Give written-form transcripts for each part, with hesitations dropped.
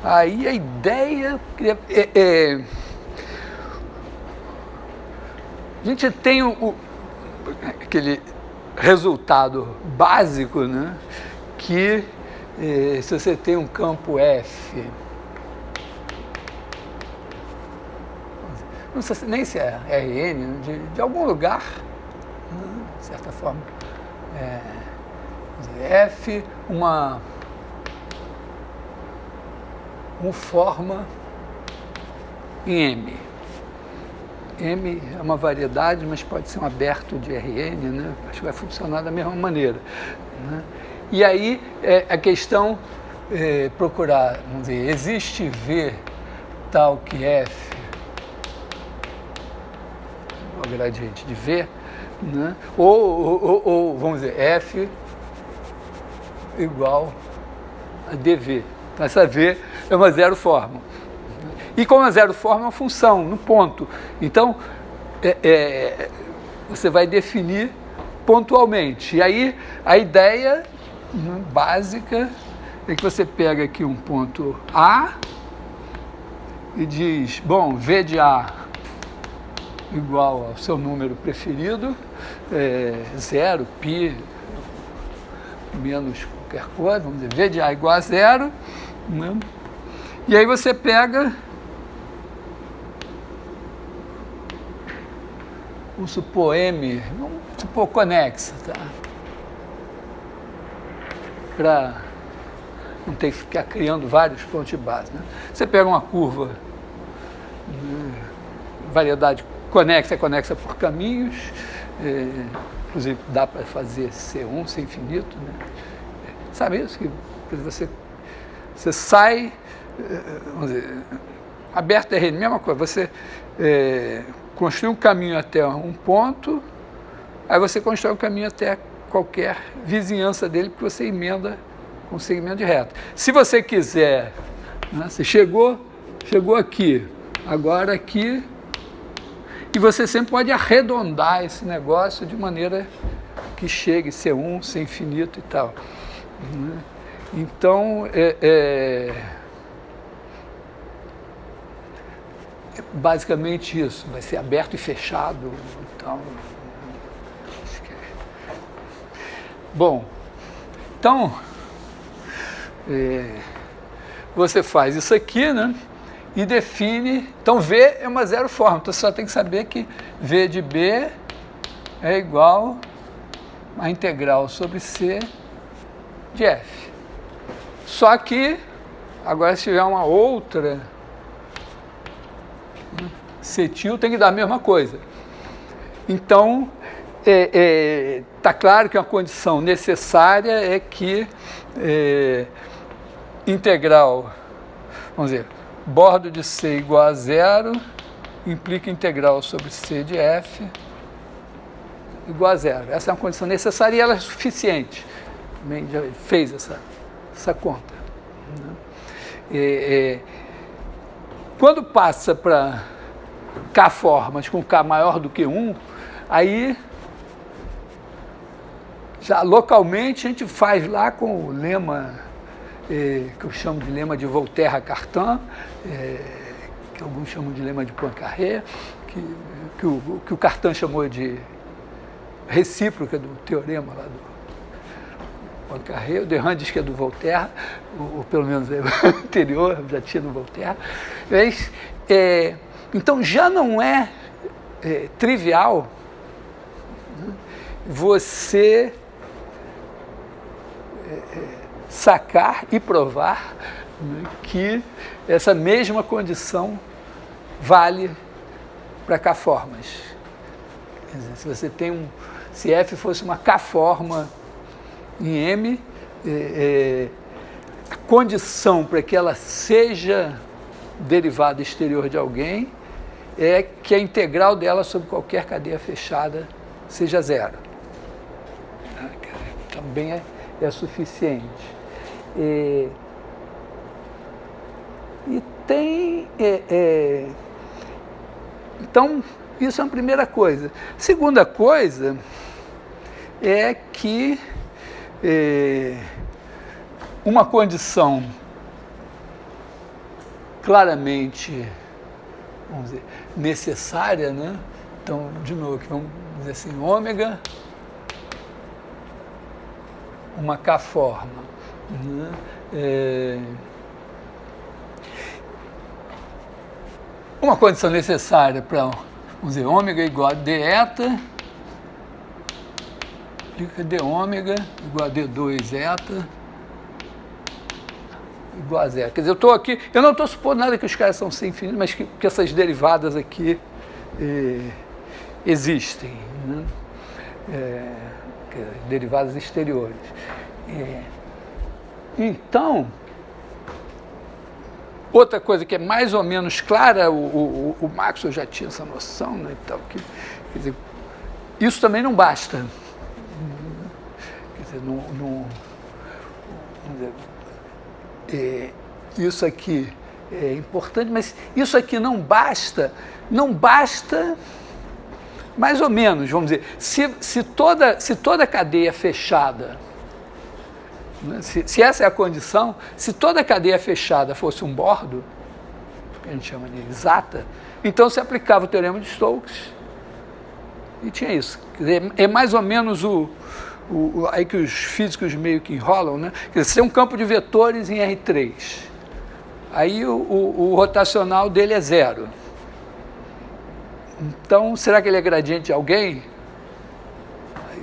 Aí a ideia a gente tem aquele resultado básico, né, que se você tem um campo F, não sei nem se é Rn, de algum lugar, né, de certa forma, F, uma forma em M. M é uma variedade, mas pode ser um aberto de Rn, né? Acho que vai funcionar da mesma maneira, né? E aí a questão é procurar, vamos dizer, existe V tal que F, o gradiente de V, né? Ou vamos dizer, F igual a dV. Então essa V é uma zero forma. E como a zero forma é uma função, no ponto. Então, você vai definir pontualmente. E aí, a ideia, né, básica é que você pega aqui um ponto A e diz, bom, V de A igual ao seu número preferido, 0, π, menos qualquer coisa, vamos dizer, V de A igual a 0, né? E aí você pega, vamos supor M, vamos supor conexa, tá? Para não ter que ficar criando vários pontos de base, né? Você pega uma curva, variedade conexa, é conexa por caminhos, inclusive dá para fazer C1, ser infinito, né? Sabe isso? Que você sai, vamos dizer, aberto é Rn, mesma coisa, você construir um caminho até um ponto, aí você constrói um caminho até qualquer vizinhança dele, porque você emenda com segmento de reta. Se você quiser, né, você chegou aqui, agora aqui, e você sempre pode arredondar esse negócio de maneira que chegue a ser ser infinito e tal, né? Então, basicamente isso, vai ser aberto e fechado. Então, bom, então você faz isso aqui, né? E define, então V é uma zero forma, então você só tem que saber que V de B é igual a integral sobre C de F. Só que, agora se tiver uma outra cetil, tem que dar a mesma coisa. Então, está claro que uma condição necessária é que integral, vamos dizer, bordo de C igual a 0 implica integral sobre C de F igual a 0. Essa é uma condição necessária e ela é suficiente. Também já fez essa conta, né? Quando passa para K formas com K maior do que 1, aí já localmente a gente faz lá com o lema que eu chamo de lema de Volterra-Cartan, que alguns chamam de lema de Poincaré, que o Cartan chamou de recíproca do teorema lá do Poincaré. O Derrand diz que é do Volterra, ou pelo menos é o anterior, já tinha no Volterra. Mas, então já não é trivial, né, você sacar e provar, né, que essa mesma condição vale para K-formas. Quer dizer, se você tem se F fosse uma K-forma em M, a condição para que ela seja derivada exterior de alguém é que a integral dela sobre qualquer cadeia fechada seja 0. Também é suficiente. E tem... então, isso é a primeira coisa. Segunda coisa é que uma condição claramente, vamos dizer, necessária, né? Então, de novo, aqui vamos dizer assim, ômega, uma K-forma, né? Uma condição necessária para, vamos dizer, ômega igual a d eta, implica d ômega igual a d2 eta igual a zero. Quer dizer, eu estou aqui, eu não estou supondo nada que os caras são sem infinitos, mas que essas derivadas aqui existem, né? Derivadas exteriores. Então, outra coisa que é mais ou menos clara, o Maxwell já tinha essa noção, né, e tal, quer dizer, isso também não basta. Quer dizer, isso aqui é importante, mas isso aqui não basta mais ou menos, vamos dizer, se toda cadeia fechada, né, se essa é a condição, se toda cadeia fechada fosse um bordo, que a gente chama de exata, então se aplicava o teorema de Stokes e tinha isso. Quer dizer, é mais ou menos aí que os físicos meio que enrolam, né? Quer dizer, se tem um campo de vetores em R3, aí o rotacional dele é zero. Então, será que ele é gradiente de alguém? Aí,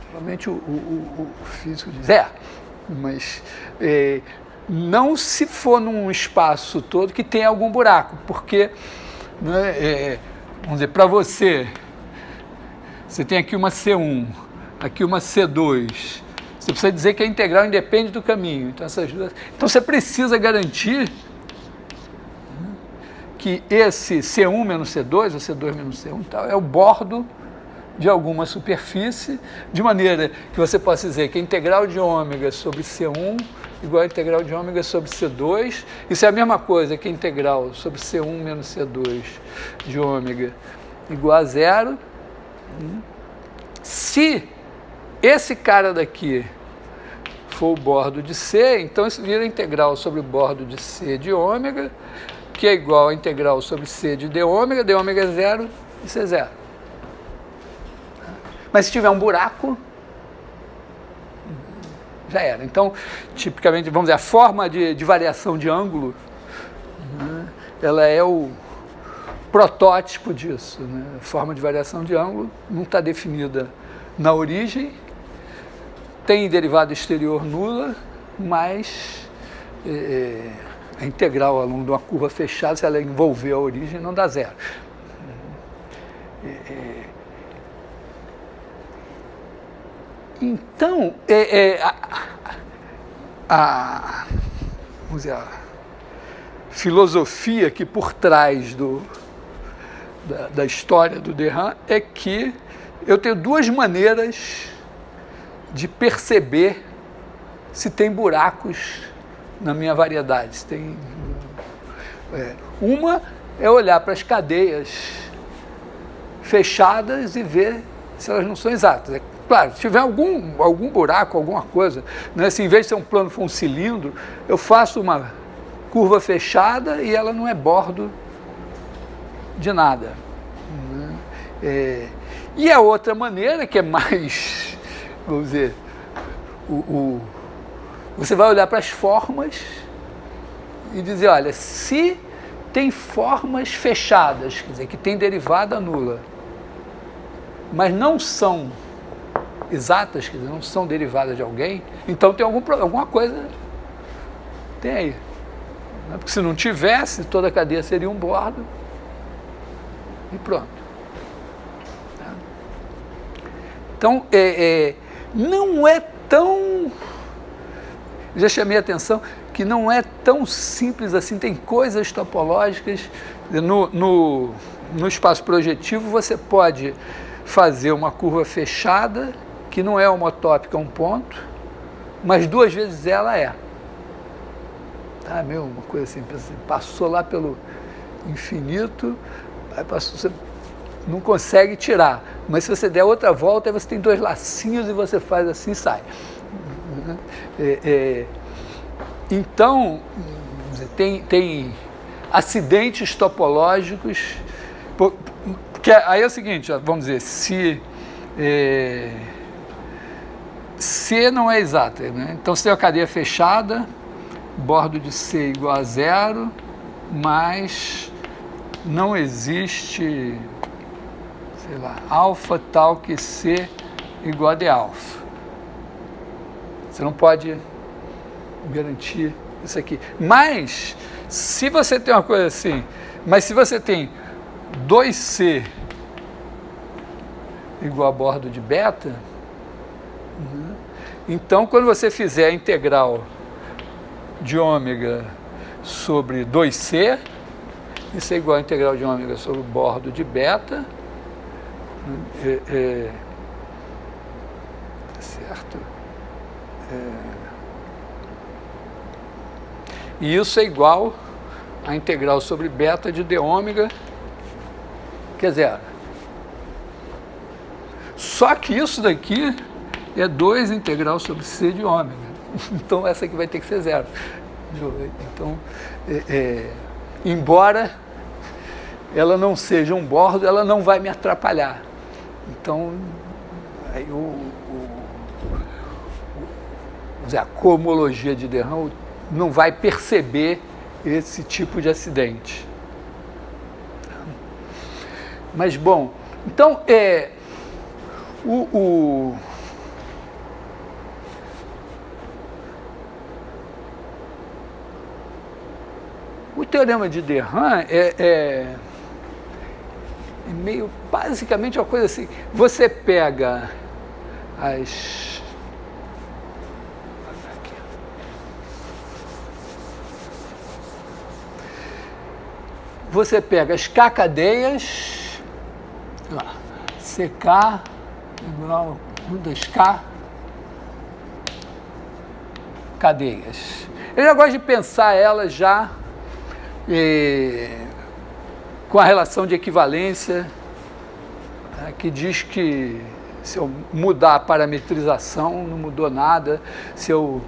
geralmente o físico diz, mas não se for num espaço todo que tem algum buraco, porque, né, vamos dizer, para você tem aqui uma C1, aqui uma C2, você precisa dizer que a integral independe do caminho, então essas duas, então você precisa garantir que esse C1 menos C2, ou C2 menos C1 e tal, é o bordo de alguma superfície, de maneira que você possa dizer que a integral de ômega sobre C1 igual a integral de ômega sobre C2, isso é a mesma coisa que a integral sobre C1 menos C2 de ômega igual a zero. Se esse cara daqui for o bordo de C, então isso vira integral sobre o bordo de C de ômega, que é igual a integral sobre C de d ômega é zero e C é zero. Mas se tiver um buraco, já era. Então, tipicamente, vamos dizer, a forma de variação de ângulo, né, ela é o protótipo disso, né? A forma de variação de ângulo não está definida na origem, tem derivada exterior nula, mas a integral ao longo de uma curva fechada, se ela envolver a origem, não dá zero. Então, vamos dizer, a filosofia que por trás da história do de Rham é que eu tenho duas maneiras de perceber se tem buracos na minha variedade. Se tem, uma é olhar para as cadeias fechadas e ver se elas não são exatas. Claro, se tiver algum buraco, alguma coisa, né, se em vez de ser um plano for um cilindro, eu faço uma curva fechada e ela não é bordo de nada. E a outra maneira, que é mais, vamos dizer, você vai olhar para as formas e dizer, olha, se tem formas fechadas, quer dizer, que tem derivada nula, mas não são exatas, quer dizer, não são derivadas de alguém, então tem alguma coisa, tem aí. Porque se não tivesse, toda a cadeia seria um bordo e pronto. Então, não é tão... Já chamei a atenção que não é tão simples assim, tem coisas topológicas. No espaço projetivo você pode fazer uma curva fechada, que não é homotópica a um ponto, mas duas vezes ela é. Tá, uma coisa assim, passou lá pelo infinito, aí passou, você não consegue tirar, mas se você der outra volta, aí você tem dois lacinhos e você faz assim e sai. Então, tem acidentes topológicos, porque aí é o seguinte, vamos dizer, se C não é exata, né? Então, se tem uma cadeia fechada, bordo de C igual a zero, mas não existe, sei lá, alfa tal que C igual a D alfa. Você não pode garantir isso aqui. Mas, se você tem uma coisa assim, mas se você tem 2C igual a bordo de beta, então, quando você fizer a integral de ômega sobre 2C, isso é igual a integral de ômega sobre o bordo de beta, certo? E isso é igual a integral sobre beta de d ômega, que é zero. Só que isso daqui é 2 integral sobre C de ômega. Então, essa aqui vai ter que ser zero. Então, embora ela não seja um bordo, ela não vai me atrapalhar. Então, aí a cohomologia de de Rham não vai perceber esse tipo de acidente. Mas, bom, então, o teorema de de Rham é meio, basicamente, uma coisa assim, você pega as K cadeias, lá, CK igual a 1 das K cadeias. Eu já gosto de pensar elas já com a relação de equivalência, que diz que se eu mudar a parametrização, não mudou nada. Se eu,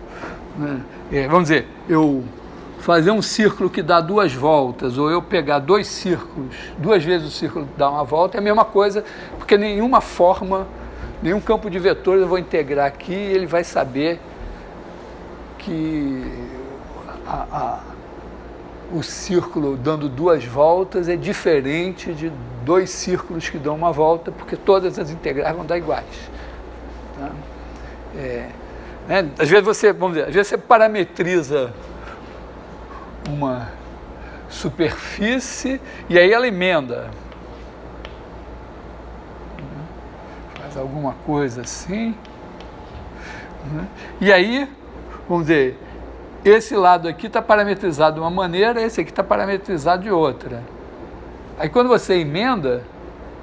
vamos dizer, eu fazer um círculo que dá 2 voltas, ou eu pegar 2 círculos, 2 vezes o círculo dá uma volta, é a mesma coisa, porque nenhuma forma, nenhum campo de vetores eu vou integrar aqui, ele vai saber que o círculo dando 2 voltas é diferente de 2 círculos que dão uma volta, porque todas as integrais vão dar iguais. Tá? Às vezes você, vamos dizer, às vezes você parametriza uma superfície e aí ela emenda. Faz alguma coisa assim. E aí, vamos dizer, esse lado aqui está parametrizado de uma maneira, esse aqui está parametrizado de outra. Aí quando você emenda,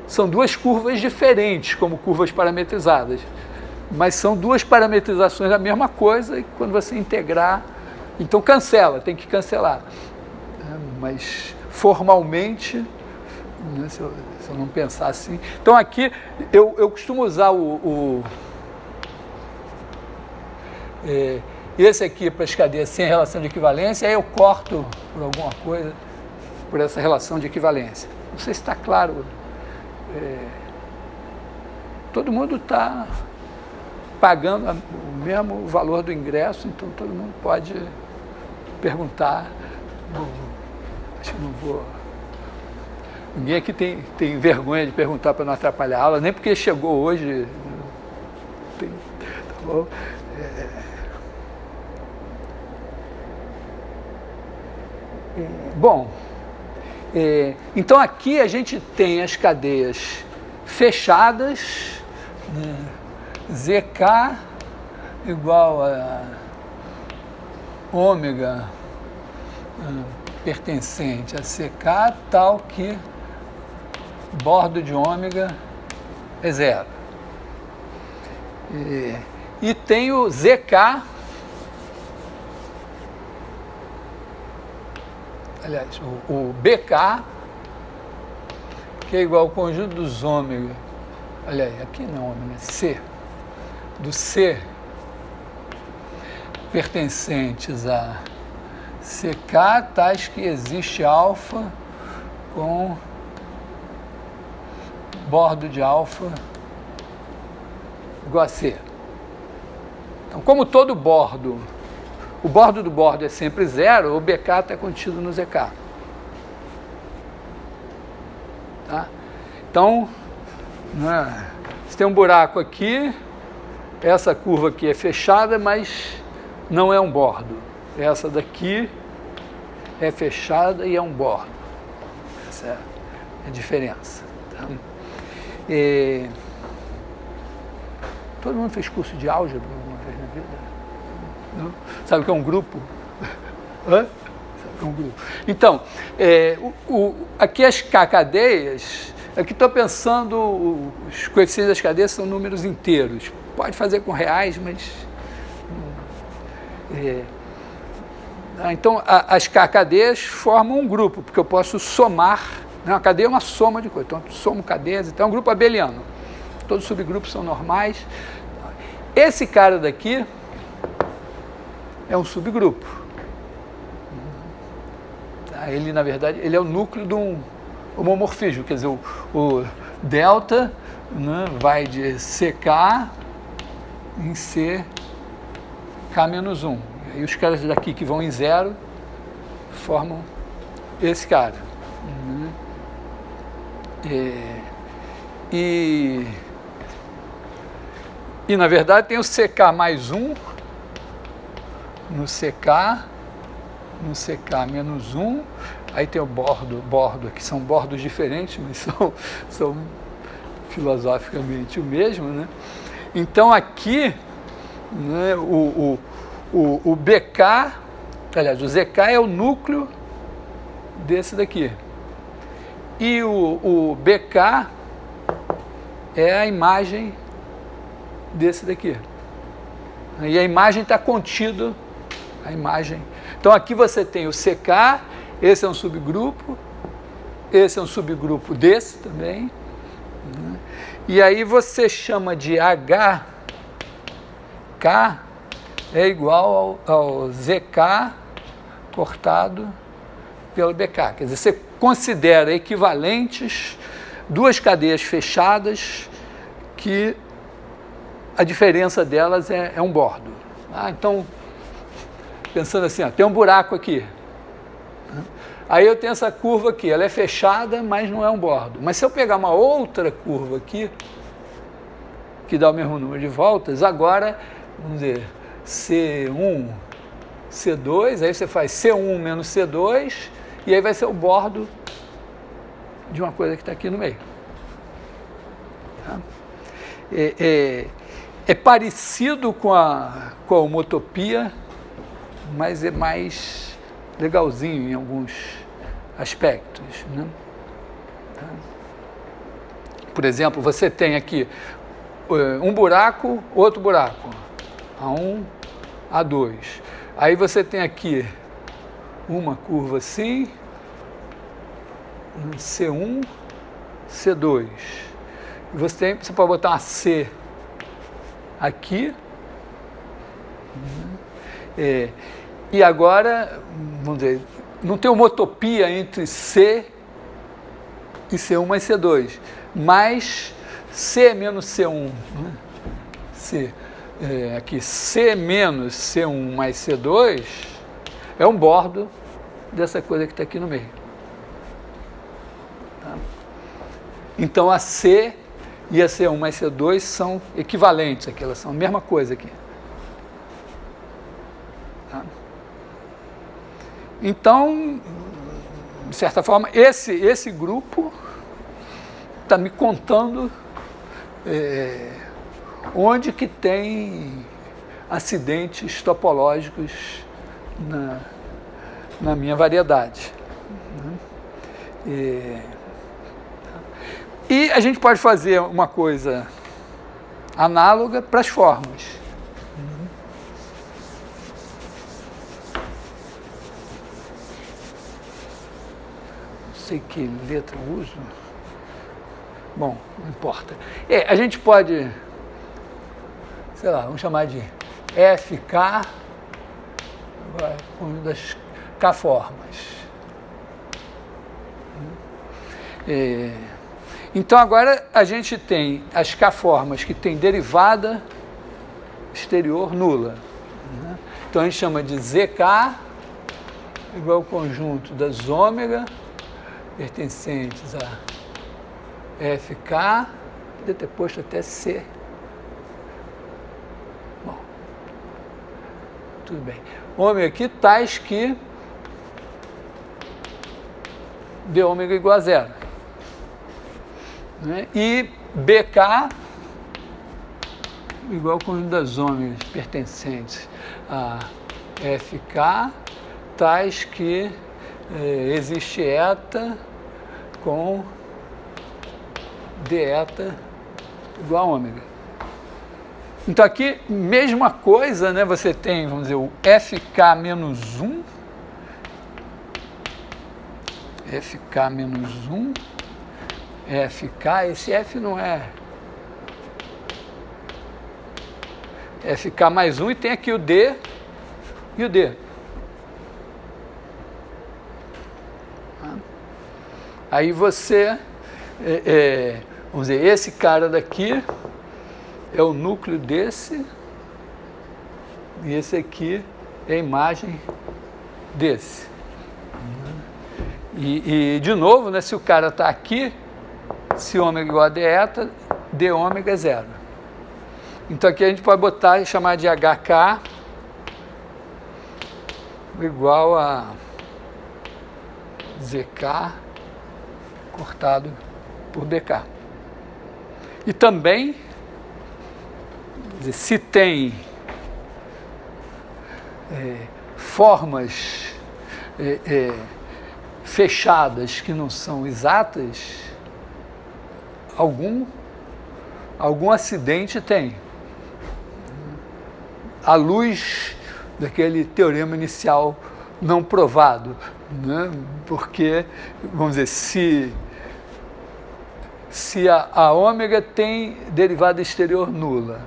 são 2 curvas diferentes como curvas parametrizadas, mas são 2 parametrizações da mesma coisa, e quando você integrar, então cancela, tem que cancelar. Mas formalmente, né, se eu não pensar assim... Então aqui, eu costumo usar esse aqui para as cadeias sem relação de equivalência, aí eu corto por alguma coisa, por essa relação de equivalência. Não sei se está claro. Todo mundo está pagando o mesmo valor do ingresso, então todo mundo pode perguntar. Acho que não vou... Ninguém aqui tem vergonha de perguntar para não atrapalhar a aula, nem porque chegou hoje. Tá bom? Bom, então aqui a gente tem as cadeias fechadas, né, ZK igual a ômega pertencente a CK, tal que bordo de ômega é zero. E tem o ZK, aliás, o BK, que é igual ao conjunto dos ômega, aliás, aqui não ômega, C, do C pertencentes a CK tais que existe alfa com bordo de alfa igual a C. Então, como todo bordo, o bordo do bordo é sempre zero, o BK está contido no ZK. Tá? Então, né, se tem um buraco aqui, essa curva aqui é fechada, mas não é um bordo. Essa daqui é fechada e é um bordo. Essa é a diferença. Tá? Todo mundo fez curso de álgebra alguma vez na vida? Não? Sabe o que é um grupo? Hã? Sabe o que é um grupo? Então, aqui as cadeias, aqui estou pensando, os coeficientes das cadeias são números inteiros. Pode fazer com reais, mas... então, as cadeias formam um grupo, porque eu posso somar, né? Uma cadeia é uma soma de coisas, então eu somo cadeias, então é um grupo abeliano. Todos os subgrupos são normais. Esse cara daqui é um subgrupo. Ele, na verdade, ele é o núcleo de um homomorfismo, quer dizer, o delta, né, vai de CK em CK-1. E os caras daqui que vão em zero formam esse cara. E na verdade tem o CK mais 1 no CK menos 1, aí tem o bordo, que são bordos diferentes, mas são filosoficamente o mesmo, né? Então aqui, né, o BK, aliás, o ZK é o núcleo desse daqui. E o BK é a imagem desse daqui. E a imagem está contida, a imagem. Então aqui você tem o CK, esse é um subgrupo, esse é um subgrupo desse também. E aí você chama de HK é igual ao ZK cortado pelo BK. Quer dizer, você considera equivalentes duas cadeias fechadas que a diferença delas é um bordo. Então, pensando assim, tem um buraco aqui. Aí eu tenho essa curva aqui, ela é fechada, mas não é um bordo. Mas se eu pegar uma outra curva aqui, que dá o mesmo número de voltas, agora, vamos dizer, C1, C2, aí você faz C1 menos C2, e aí vai ser o bordo de uma coisa que está aqui no meio. Tá? É parecido com a homotopia, mas é mais legalzinho em alguns aspectos, né? Por exemplo, você tem aqui um buraco, outro buraco, A1, A2. Aí você tem aqui uma curva assim, C1, C2. Você pode botar uma C aqui. E agora, vamos dizer, não tem homotopia entre C e C1 mais C2, mas C menos C1, né? Aqui C menos C1 mais C2 é um bordo dessa coisa que está aqui no meio. Tá? Então a C e a C1 mais C2 são equivalentes aqui, elas são a mesma coisa aqui. Tá? Então, de certa forma, esse grupo está me contando onde que tem acidentes topológicos na minha variedade. E a gente pode fazer uma coisa análoga para as formas. Não sei que letra eu uso. Bom, não importa. A gente pode, sei lá, vamos chamar de FK, K-formas. Então agora a gente tem as K-formas que têm derivada exterior nula. Então a gente chama de ZK igual ao conjunto das ômega pertencentes a FK, podia ter posto até C. Bom, tudo bem. Ômega aqui tais que d ômega igual a zero. Né? E BK igual ao conjunto das ômegas pertencentes a FK, tais que existe eta com d eta igual a ômega. Então aqui, mesma coisa, né? Você tem, vamos dizer, o FK menos 1, FK menos 1, FK, esse F não é FK mais 1 e tem aqui o D e o D. Aí você, vamos dizer, esse cara daqui é o núcleo desse e esse aqui é a imagem desse. E de novo, né, se o cara está aqui, se ômega igual a d eta, d ômega é zero. Então aqui a gente pode botar e chamar de HK igual a ZK cortado por BK. E também, se tem formas fechadas que não são exatas, algum acidente tem. À luz daquele teorema inicial não provado, né? Porque, vamos dizer, se a ômega tem derivada exterior nula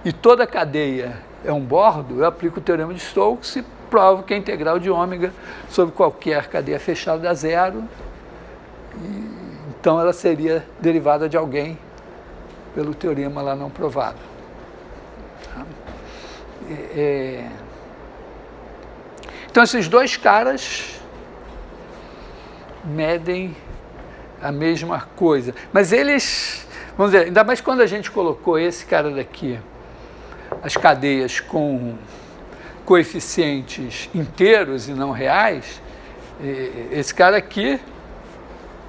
e toda a cadeia é um bordo, eu aplico o teorema de Stokes e provo que a integral de ômega sobre qualquer cadeia fechada dá zero, então ela seria derivada de alguém pelo teorema lá não provado. Então esses dois caras medem a mesma coisa, mas eles, vamos dizer, ainda mais quando a gente colocou esse cara daqui, as cadeias com coeficientes inteiros e não reais, esse cara aqui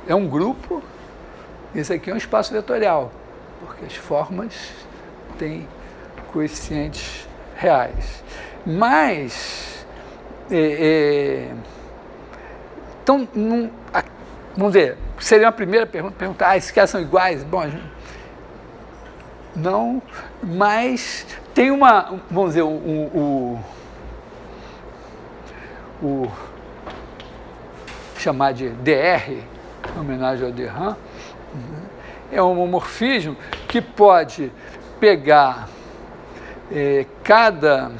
é um grupo, esse aqui é um espaço vetorial, porque as formas têm coeficientes reais. Mas, então, vamos ver, seria uma primeira pergunta, perguntar, esses caras são iguais? Bom, não, mas tem uma, vamos dizer, chamar de DR, em homenagem ao Derham, é um homomorfismo que pode pegar cada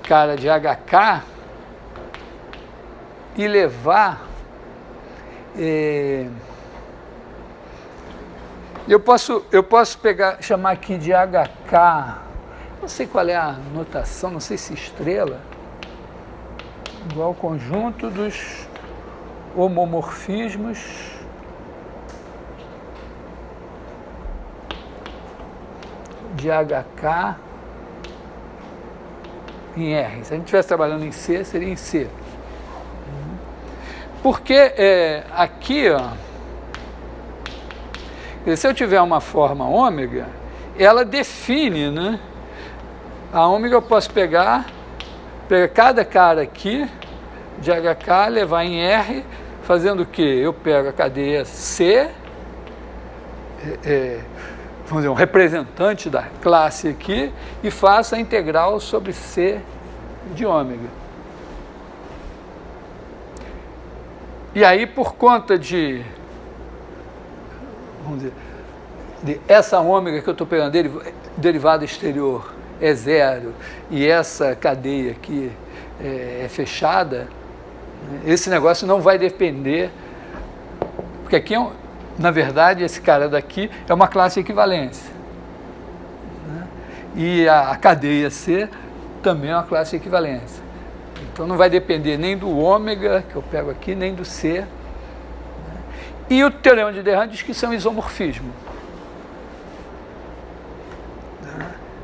cara de HK e levar eu posso pegar, chamar aqui de HK, não sei qual é a notação, não sei se estrela, igual ao conjunto dos homomorfismos de HK em R. Se a gente estivesse trabalhando em C, seria em C. Porque aqui, ó, se eu tiver uma forma ômega, ela define, né? A ômega eu posso pegar cada cara aqui de HK, levar em R, fazendo o quê? Eu pego a cadeia C, vamos dizer, um representante da classe aqui, e faço a integral sobre C de ômega. E aí, por conta de, vamos dizer, de essa ômega que eu estou pegando, derivada exterior é zero e essa cadeia aqui é fechada, esse negócio não vai depender, porque aqui, na verdade, esse cara daqui é uma classe de equivalência, né? E a cadeia C também é uma classe de equivalência. Então não vai depender nem do ômega, que eu pego aqui, nem do C. E o teorema de Derrame diz que isso é um isomorfismo.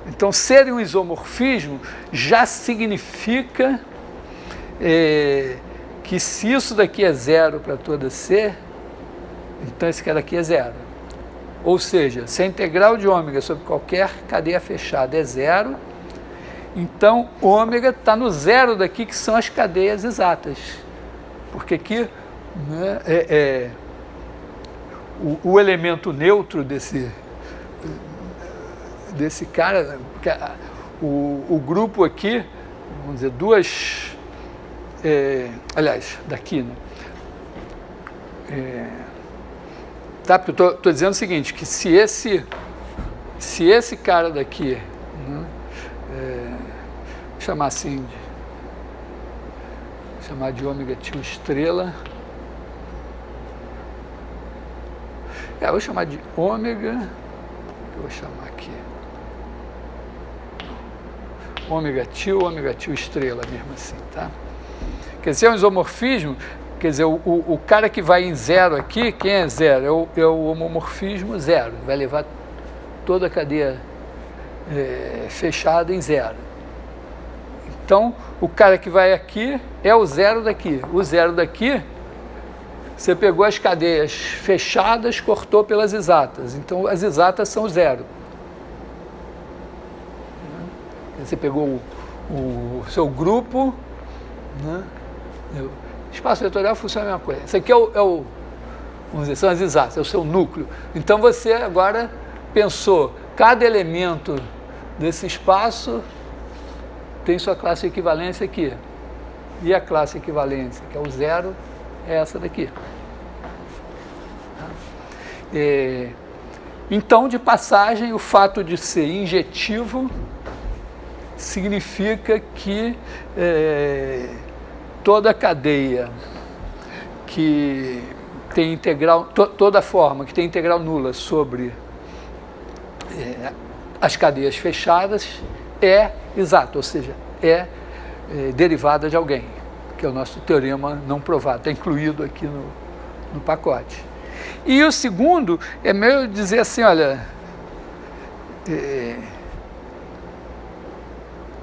Então, ser um isomorfismo já significa que se isso daqui é zero para toda C, então esse cara aqui é zero. Ou seja, se a integral de ômega sobre qualquer cadeia fechada é zero, então ômega está no zero daqui, que são as cadeias exatas. Porque aqui, né, o elemento neutro desse cara, o grupo aqui, vamos dizer, duas, aliás, daqui, né? Tá, porque eu estou dizendo o seguinte, que se esse cara daqui, né, vou chamar assim, chamar de ômega tio estrela, eu vou chamar de ômega, eu vou chamar aqui, ômega tio estrela mesmo assim, tá? Quer dizer, é um isomorfismo, quer dizer, o cara que vai em zero aqui, quem é zero? É o homomorfismo zero, vai levar toda a cadeia fechada em zero. Então, o cara que vai aqui é o zero daqui. O zero daqui, você pegou as cadeias fechadas, cortou pelas exatas. Então, as exatas são zero. Você pegou o seu grupo, né? Espaço vetorial funciona a mesma coisa. Isso aqui vamos dizer, são as exatas, é o seu núcleo. Então você agora pensou, cada elemento desse espaço tem sua classe de equivalência aqui. E a classe de equivalência, que é o zero, é essa daqui. Então, de passagem, o fato de ser injetivo significa que toda cadeia que tem integral, toda forma que tem integral nula sobre as cadeias fechadas é exata, ou seja, é derivada de alguém, que é o nosso teorema não provado, está incluído aqui no pacote. E o segundo é meio dizer assim, olha,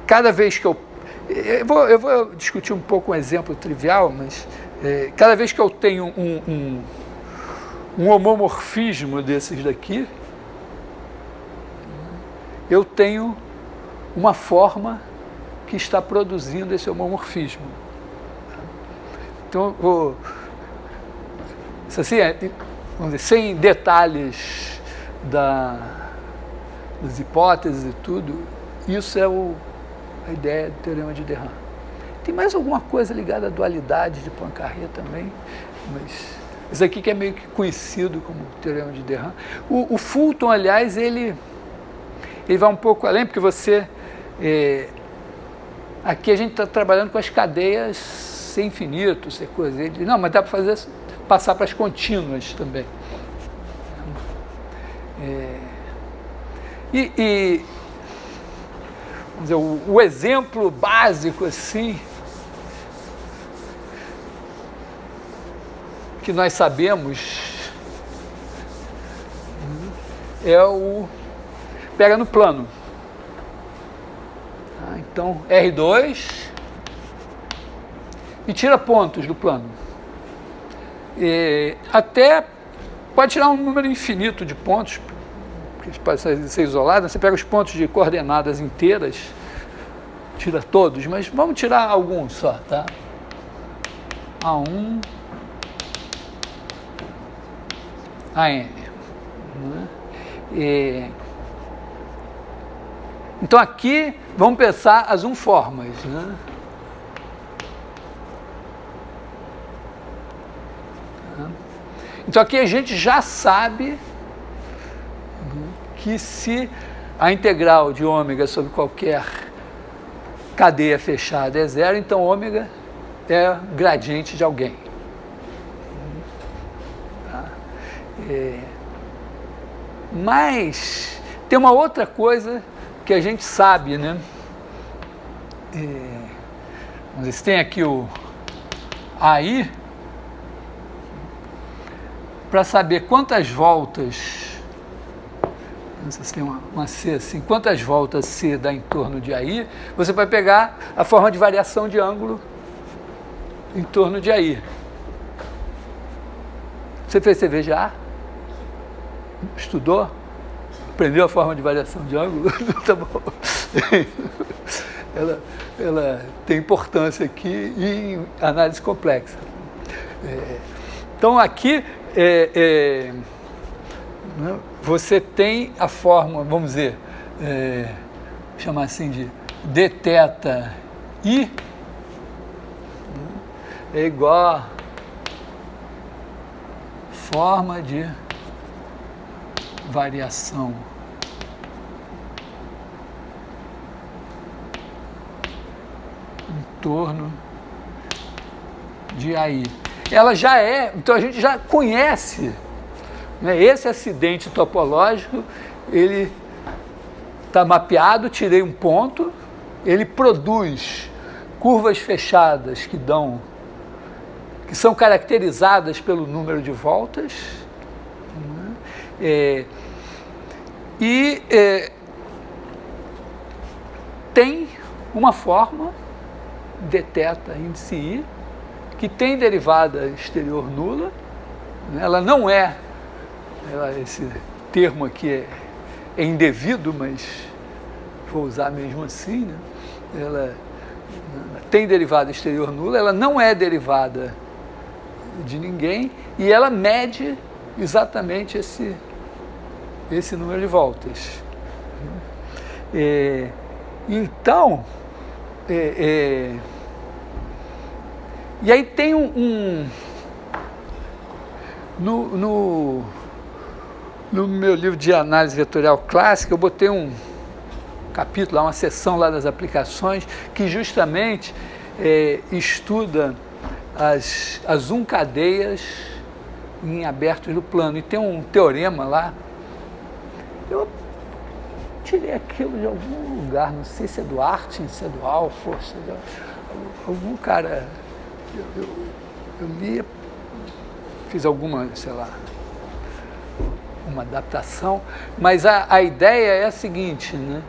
cada vez que eu vou discutir um pouco um exemplo trivial, mas cada vez que eu tenho um homomorfismo desses daqui, eu tenho uma forma que está produzindo esse homomorfismo. Então, assim, vamos dizer, sem detalhes das hipóteses e tudo, isso é a ideia do teorema de Derrame. Tem mais alguma coisa ligada à dualidade de Poincaré também, mas isso aqui que é meio que conhecido como teorema de Derrame. O Fulton, aliás, ele vai um pouco além, porque você... aqui a gente está trabalhando com as cadeias sem infinito, sem coisa. Ele diz, não, mas dá para passar para as contínuas também. Vamos dizer, o exemplo básico, assim, que nós sabemos é pega no plano. Então, R2 e tira pontos do plano. Até pode tirar um número infinito de pontos, que pode ser isolado. Você pega os pontos de coordenadas inteiras, tira todos, mas vamos tirar alguns só, tá? A1, AN. Então aqui vamos pensar as unformas, né? Então aqui a gente já sabe que se a integral de ômega sobre qualquer cadeia fechada é zero, então ômega é gradiente de alguém. Tá? Mas tem uma outra coisa que a gente sabe, né? Vocês têm aqui o AI, para saber quantas voltas, vocês têm uma C assim, quantas voltas C dá em torno de AI, você vai pegar a forma de variação de ângulo em torno de AI. Você fez CVJA? Estudou? Aprendeu a forma de variação de ângulo? Tá bom. Ela tem importância aqui em análise complexa. Então, aqui, você tem a fórmula, vamos dizer, chamar assim de dθ I é igual a forma de variação em torno de AI. Ela já é, então a gente já conhece, né, esse acidente topológico, ele está mapeado, tirei um ponto, ele produz curvas fechadas que são caracterizadas pelo número de voltas, tem uma forma dθ índice I, que tem derivada exterior nula, né? Ela não é, esse termo aqui é indevido, mas vou usar mesmo assim, né? Ela tem derivada exterior nula, ela não é derivada de ninguém, e ela mede exatamente esse número de voltas. Então, e aí tem no meu livro de análise vetorial clássica, eu botei um capítulo, uma seção lá das aplicações, que justamente estuda as cadeias em abertos do plano. E tem um teorema lá, eu tirei aquilo de algum lugar, não sei se é do Artin, se é do Alford, se é algum cara, eu li, fiz alguma, sei lá, uma adaptação, mas a ideia é a seguinte, né?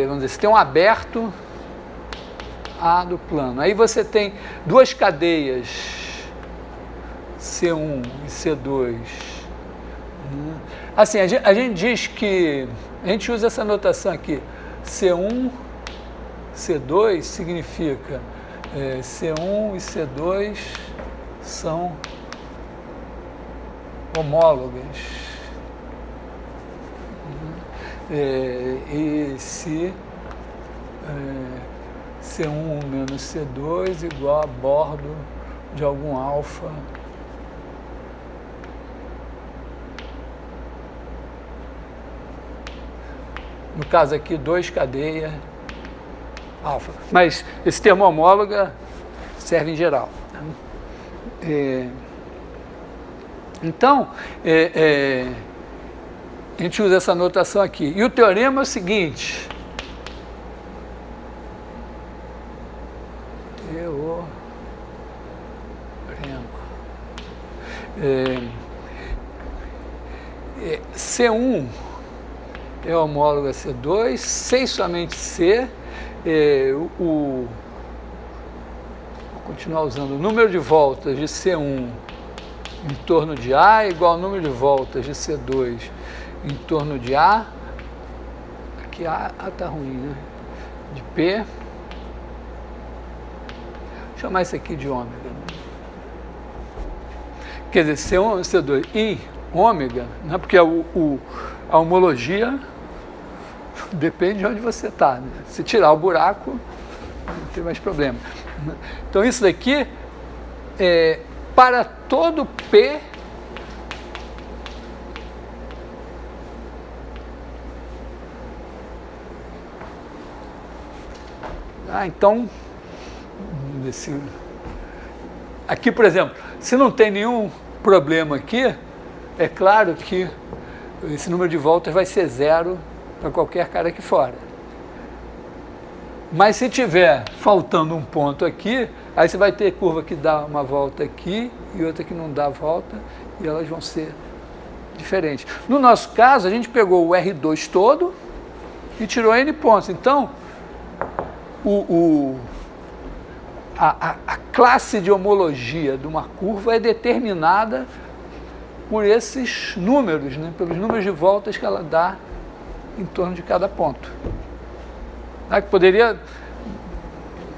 Vamos dizer, você tem um aberto A do plano, aí você tem duas cadeias, C1 e C2, né? Assim, a gente diz que, a gente usa essa notação aqui, C1, C2 significa C1 e C2 são homólogas, e se C1 menos C2 igual a bordo de algum alfa no caso aqui 2 cadeia alfa, mas esse termo homóloga serve em geral, né? Então a gente usa essa notação aqui, e o teorema é o seguinte, C1 é homólogo a C2, C e somente C, vou continuar usando o número de voltas de C1 em torno de A igual ao número de voltas de C2 em torno de A, aqui A está ruim, né? De P, vou chamar isso aqui de ômega, né? Quer dizer, C1 e C2 em ômega, né? Porque a homologia depende de onde você está, né? Se tirar o buraco, não tem mais problema. Então isso daqui é para todo P Então, aqui, por exemplo, se não tem nenhum problema aqui, é claro que esse número de voltas vai ser 0 para qualquer cara aqui fora. Mas se tiver faltando um ponto aqui, aí você vai ter curva que dá uma volta aqui e outra que não dá volta, e elas vão ser diferentes. No nosso caso, a gente pegou o R2 todo e tirou N pontos. Então, a classe de homologia de uma curva é determinada por esses números, né? Pelos números de voltas que ela dá em torno de cada ponto. Que poderia,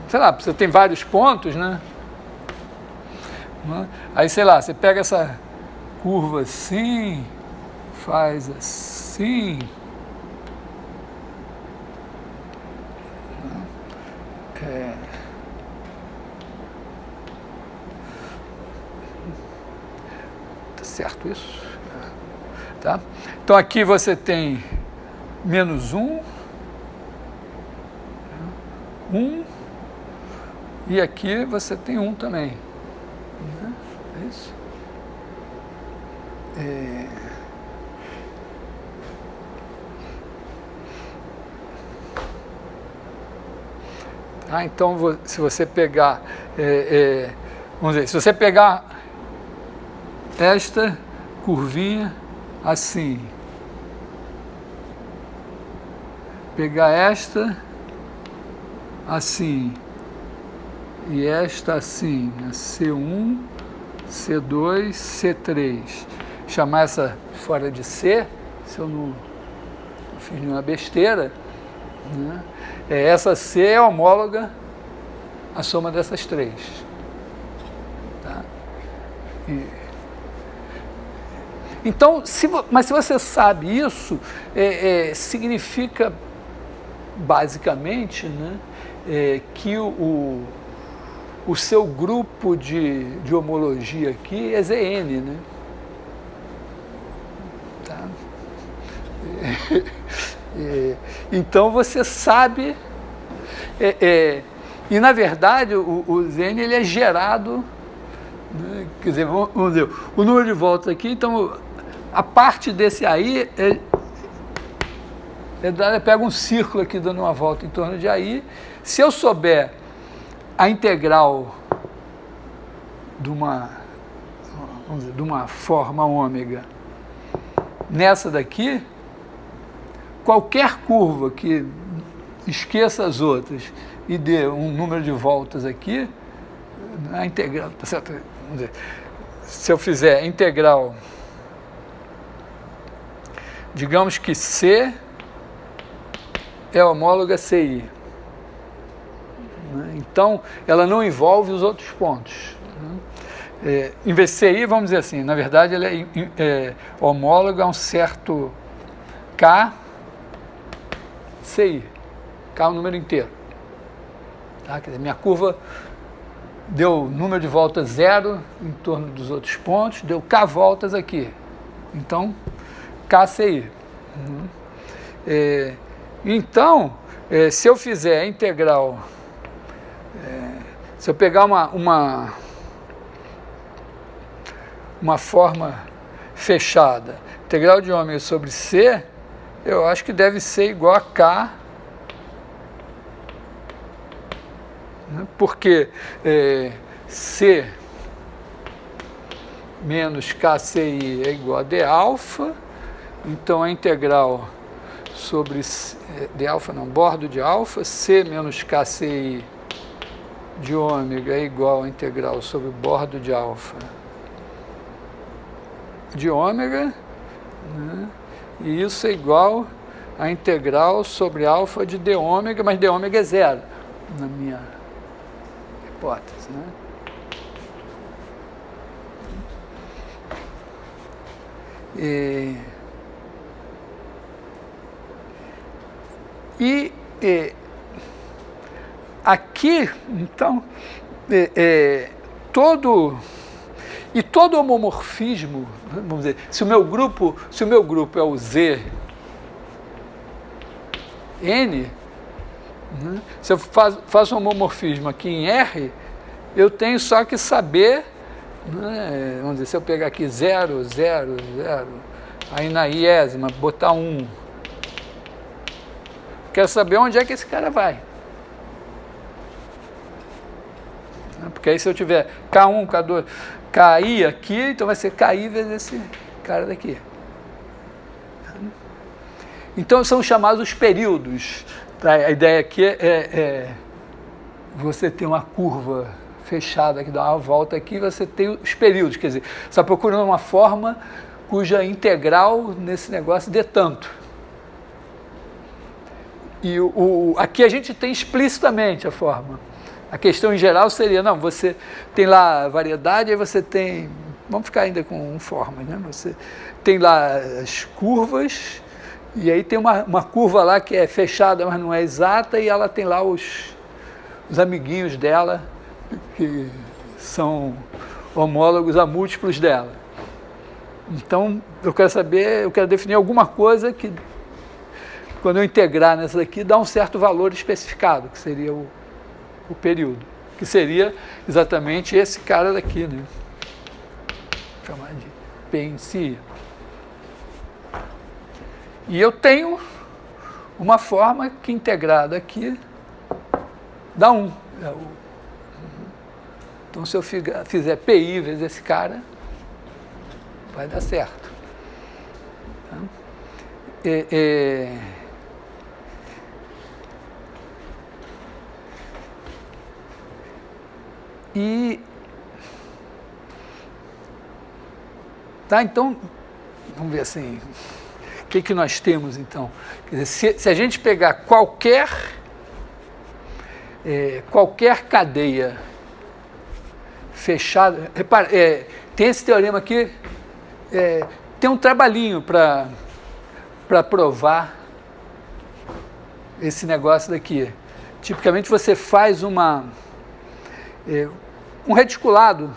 sei lá, você tem vários pontos, né? Aí, sei lá, você pega essa curva assim, faz assim, tá certo isso? Tá? Então aqui você tem menos 1, e aqui você tem 1 também. É isso? Então, se você pegar, vamos dizer, se você pegar esta curvinha assim, pegar esta assim, e esta assim, C1, C2, C3, chamar essa fora de C, se eu não fiz nenhuma besteira, né? Essa C é homóloga à soma dessas três. Tá? Então, mas se você sabe isso, significa basicamente, né, que o seu grupo de homologia aqui é ZN, né? Tá? Então você sabe, e na verdade o ZN ele é gerado, né? Quer dizer, vamos dizer, o número de voltas aqui, então a parte desse aí pega um círculo aqui dando uma volta em torno de aí. Se eu souber a integral de uma forma ômega nessa daqui, qualquer curva que esqueça as outras e dê um número de voltas aqui, a integral, tá certo? Vamos dizer, se eu fizer a integral, digamos que C é homóloga a CI. Então, ela não envolve os outros pontos. Em vez de CI, vamos dizer assim, na verdade, ela é homóloga a um certo K, CI. K é um número inteiro. Tá? Quer dizer, minha curva deu número de voltas 0 em torno dos outros pontos, deu K voltas aqui. Então, KCI. Então, se eu fizer a integral, se eu pegar uma forma fechada, integral de ômega sobre C, eu acho que deve ser igual a K, né? Porque C menos KCI é igual a D alfa, então a integral sobre D alfa não, bordo de alfa, C menos KCI de ômega é igual a integral sobre bordo de alfa de ômega, né? E isso é igual a integral sobre alfa de d ômega, mas d ômega é 0, na minha hipótese, né? Aqui, então, todo homomorfismo, vamos dizer, se o meu grupo é o Z N, Né? Se eu faço um homomorfismo aqui em R, eu tenho só que saber, né? Vamos dizer, se eu pegar aqui 0, 0, 0, aí na iésima, botar 1, quero saber onde é que esse cara vai. Porque aí se eu tiver K1, K2, KI aqui, então vai ser KI vezes esse cara daqui. Então são chamados os períodos. A ideia aqui é você ter uma curva fechada que dá uma volta aqui, você tem os períodos, quer dizer, você está procurando uma forma cuja integral nesse negócio dê tanto. E aqui a gente tem explicitamente a forma. A questão em geral seria, não, você tem lá a variedade, aí você tem, vamos ficar ainda com formas, né? Você tem lá as curvas, e aí tem uma curva lá que é fechada, mas não é exata, e ela tem lá os amiguinhos dela, que são homólogos a múltiplos dela. Então, eu quero definir alguma coisa que, quando eu integrar nessa daqui, dá um certo valor especificado, que seria o período, que seria exatamente esse cara daqui, né? Vou chamar de P em si. E eu tenho uma forma que integrada aqui dá 1. Então, se eu fizer PI vezes esse cara, vai dar certo. Tá, então, vamos ver assim, o que nós temos então? Quer dizer, se a gente pegar qualquer cadeia fechada, repara, tem esse teorema aqui, tem um trabalhinho para provar esse negócio daqui. Tipicamente você faz um reticulado,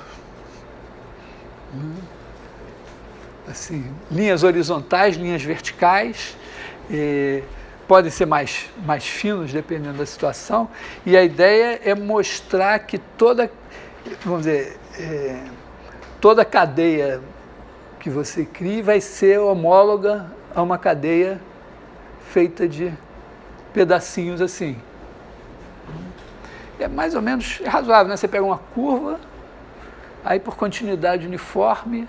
assim, linhas horizontais, linhas verticais, podem ser mais finos dependendo da situação, e a ideia é mostrar que toda cadeia que você cria vai ser homóloga a uma cadeia feita de pedacinhos assim. É mais ou menos razoável, né? Você pega uma curva, aí por continuidade uniforme,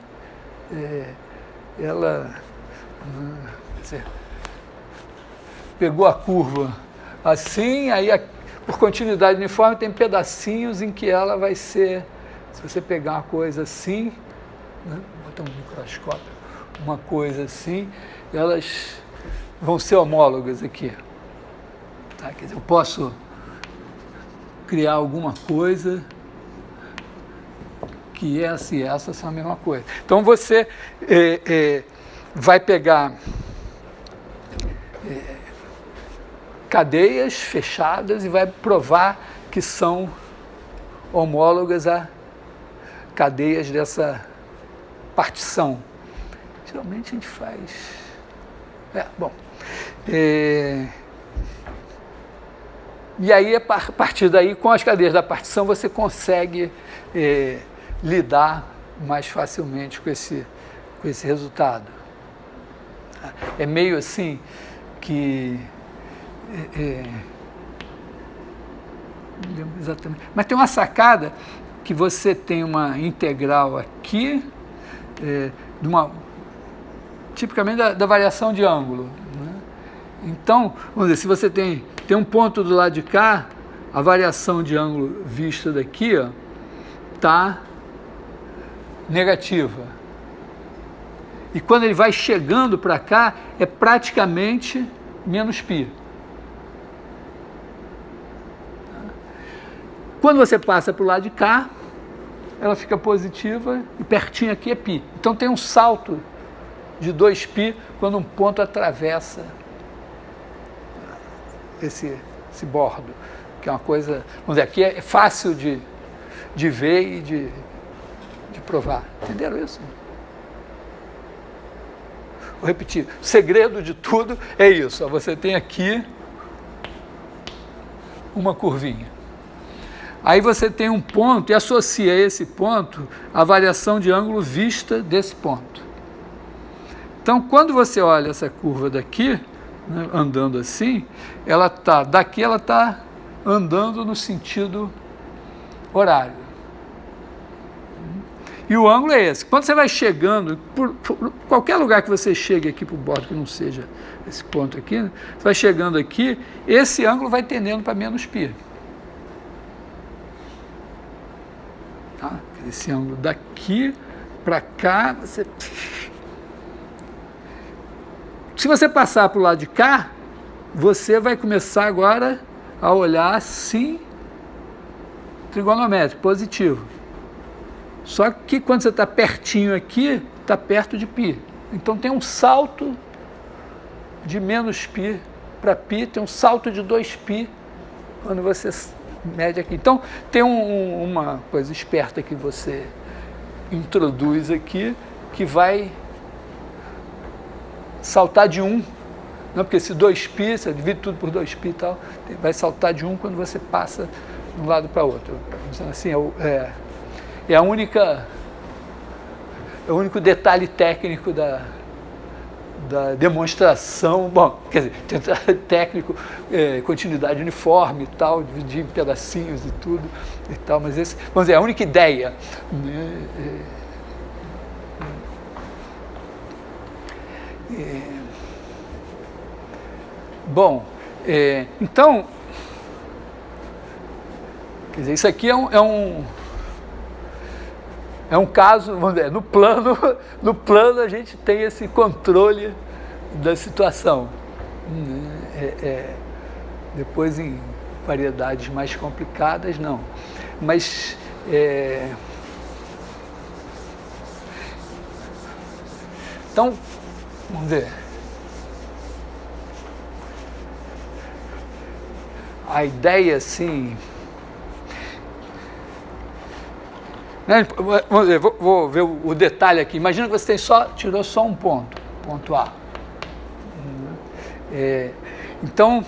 ela pegou a curva assim, aí por continuidade uniforme tem pedacinhos em que ela vai ser, se você pegar uma coisa assim, né, botar um microscópio, uma coisa assim, elas vão ser homólogas aqui. Tá? Quer dizer, eu posso criar alguma coisa que essa e essa são a mesma coisa. Então você vai pegar cadeias fechadas e vai provar que são homólogas a cadeias dessa partição. Geralmente a gente faz... E aí, a partir daí, com as cadeias da partição, você consegue lidar mais facilmente com esse resultado. É meio assim que... não lembro exatamente. Mas tem uma sacada que você tem uma integral aqui, tipicamente da variação de ângulo. Né? Então, vamos dizer, se você tem um ponto do lado de cá, a variação de ângulo vista daqui está negativa. E quando ele vai chegando para cá, é praticamente menos π. Quando você passa para o lado de cá, ela fica positiva e pertinho aqui é π. Então tem um salto de 2π quando um ponto atravessa esse bordo, que é uma coisa, vamos dizer, aqui é fácil de ver e de provar. Entenderam isso? Vou repetir, o segredo de tudo é isso. Você tem aqui uma curvinha. Aí você tem um ponto e associa esse ponto à variação de ângulo vista desse ponto. Então, quando você olha essa curva daqui, né, andando assim, daqui ela está andando no sentido horário. E o ângulo é esse. Quando você vai chegando, por qualquer lugar que você chegue aqui para o bordo, que não seja esse ponto aqui, né, você vai chegando aqui, esse ângulo vai tendendo para menos π. Tá? Esse ângulo daqui para cá, se você passar para o lado de cá, você vai começar agora a olhar assim, trigonométrico, positivo. Só que quando você está pertinho aqui, está perto de π. Então tem um salto de menos π para π, tem um salto de 2π quando você mede aqui. Então tem uma coisa esperta que você introduz aqui, que vai saltar de 1. Não, porque esse 2π, você divide tudo por 2π e tal, vai saltar de 1 quando você passa de um lado para o outro. Assim, é o único detalhe técnico da demonstração. Bom, quer dizer, técnico, continuidade uniforme e tal, dividir em pedacinhos e tudo e tal, mas esse, vamos dizer, é a única ideia, né? Bom, então, quer dizer, isso aqui é um caso, vamos dizer, no plano a gente tem esse controle da situação. Depois em variedades mais complicadas, não. Mas então, vamos ver. A ideia, assim, né? Vamos ver, vou ver o detalhe aqui. Imagina que você tirou só um ponto A. Então,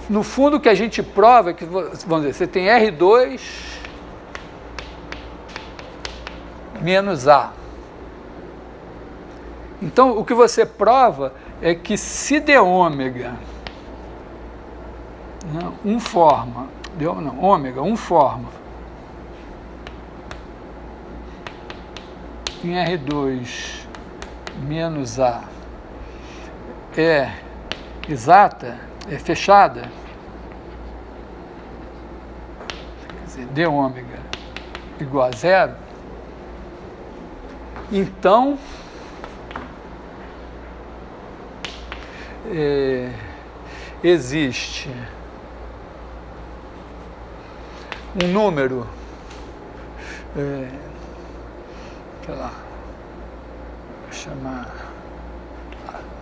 no fundo, o que a gente prova é que, vamos dizer, você tem R2 menos A. Então, o que você prova é que se d ômega ômega forma em R2 menos A é exata, é fechada, quer dizer, d ômega igual a 0, então existe um número, sei lá,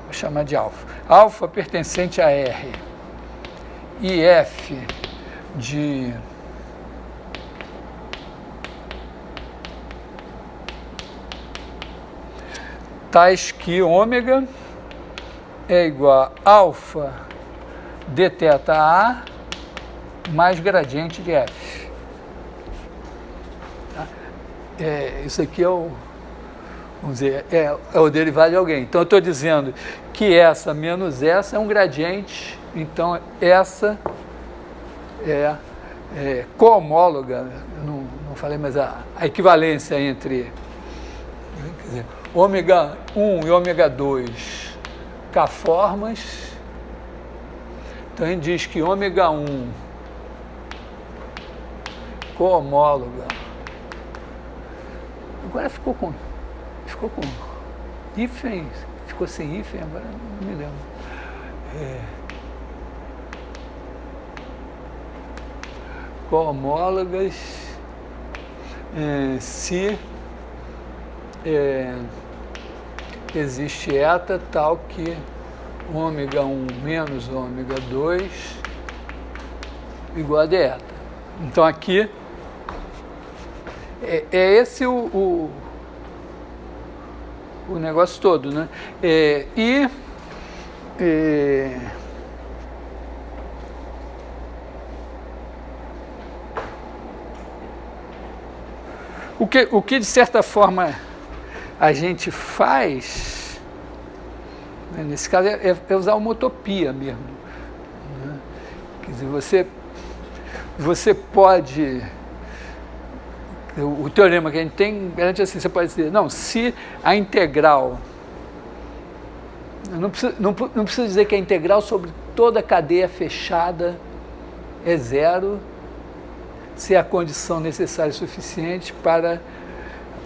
vou chamar de alfa. Alfa pertencente a R e F de tais que ômega é igual a alfa d θ A mais gradiente de F. Tá? Isso aqui vamos dizer, é o derivado de alguém. Então eu estou dizendo que essa menos essa é um gradiente, então essa é cohomóloga, não falei, mas a equivalência entre, quer dizer, ômega 1 e ômega 2 K-formas. Então a gente diz que ômega 1 cohomóloga, agora ficou com hífen, ficou sem hífen, agora não me lembro. Cohomólogas se existe eta tal que ômega 1 menos ômega 2 igual a d eta. Então aqui é esse o negócio todo, né? O que de certa forma a gente faz, né, nesse caso, é usar uma utopia mesmo. Né? Quer dizer, você pode... O teorema que a gente tem garante assim, você pode dizer, não, se a integral... Não precisa dizer que a integral sobre toda a cadeia fechada é zero, se é a condição necessária e suficiente para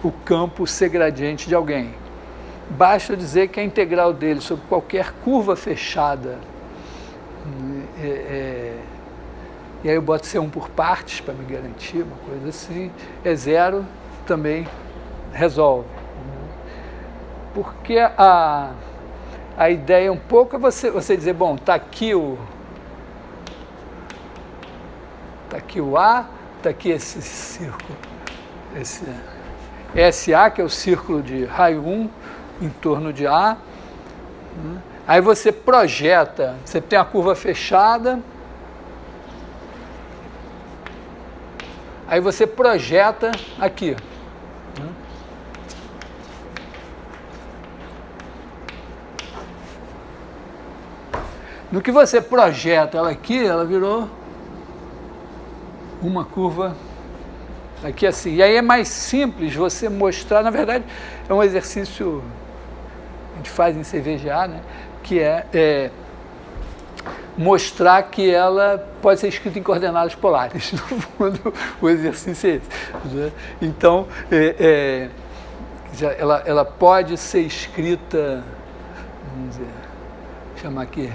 o campo ser gradiente de alguém. Basta dizer que a integral dele sobre qualquer curva fechada, e aí eu boto C1 por partes para me garantir, uma coisa assim, é zero, também resolve. Porque a ideia um pouco é você dizer, bom, está aqui o A, está aqui esse círculo, esse SA, que é o círculo de raio 1 em torno de A. Aí você projeta, você tem a curva fechada, aí você projeta aqui. No que você projeta ela aqui, ela virou uma curva aqui assim. E aí é mais simples você mostrar, na verdade, é um exercício que a gente faz em CVGA, né? Que é mostrar que ela pode ser escrita em coordenadas polares. No fundo, o exercício é esse. Né? Então, ela pode ser escrita, vamos dizer, chamar aqui,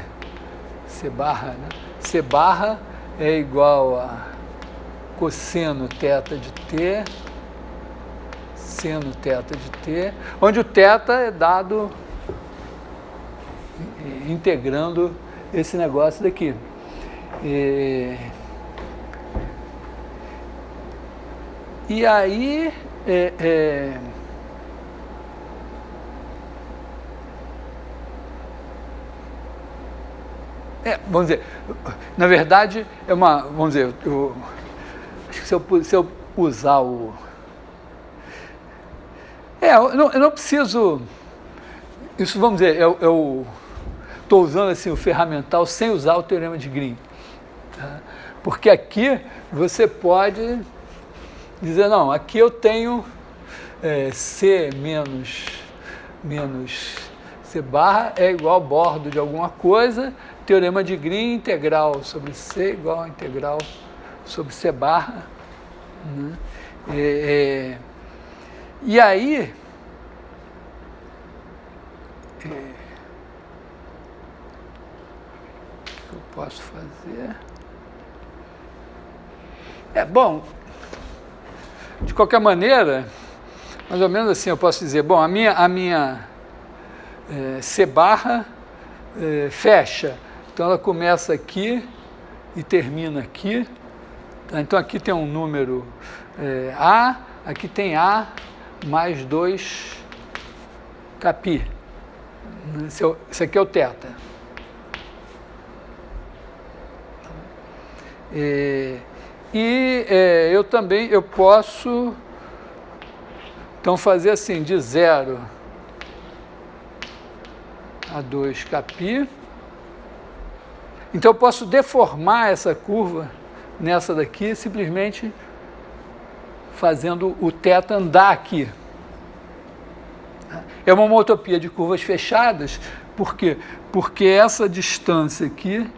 C barra, né? C barra é igual a cosseno θ de t, seno θ de t, onde o θ é dado integrando esse negócio daqui. E aí vamos dizer, na verdade é uma, vamos dizer, acho que se eu usar o... eu não preciso... Isso, vamos dizer, eu estou usando assim, o ferramental sem usar o teorema de Green. Tá? Porque aqui você pode dizer, não, aqui eu tenho C menos C barra é igual a bordo de alguma coisa, teorema de Green, integral sobre C igual a integral sobre C barra. Né? E aí, o que eu posso fazer? Bom, de qualquer maneira, mais ou menos assim eu posso dizer, bom, a minha C barra fecha, então ela começa aqui e termina aqui. Tá? Então aqui tem um número A, aqui tem A mais 2 capi. Isso aqui é o θ. Eu também posso então fazer assim, de 0 a 2 capi. Então eu posso deformar essa curva nessa daqui, simplesmente fazendo o θ andar aqui. É uma homotopia de curvas fechadas, por quê? Porque essa distância aqui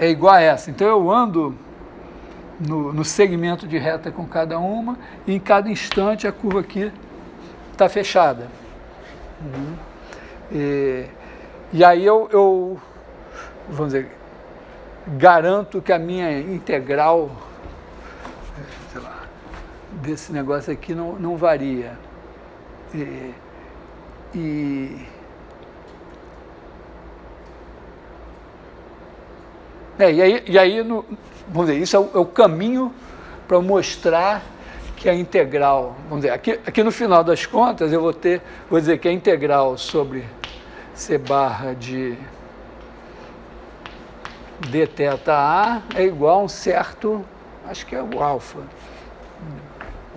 é igual a essa. Então eu ando no segmento de reta com cada uma, e em cada instante a curva aqui está fechada. E aí eu vamos dizer, garanto que a minha integral, sei lá, desse negócio aqui não varia. E aí vamos dizer, isso é o caminho para mostrar que a integral, vamos dizer, aqui no final das contas eu vou dizer que a integral sobre C barra de dθA é igual a um certo acho que é o alfa.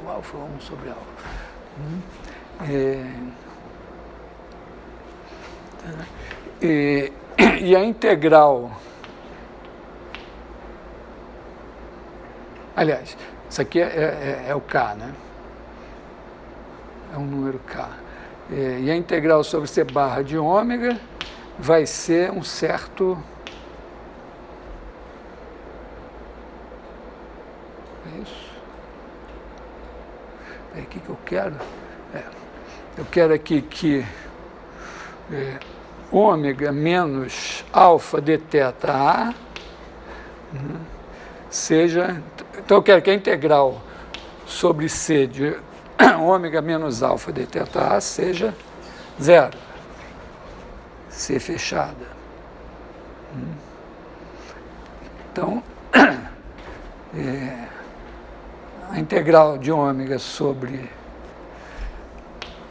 O alfa 1 sobre alfa. E a integral... Aliás, isso aqui é o K, né? É um número K. E a integral sobre C barra de ômega vai ser um certo... É isso? É aqui que eu quero? Eu quero aqui que ômega menos alfa de θ A seja... Então eu quero que a integral sobre C de ômega menos alfa de θ A seja zero. C fechada. Então, a integral de ômega sobre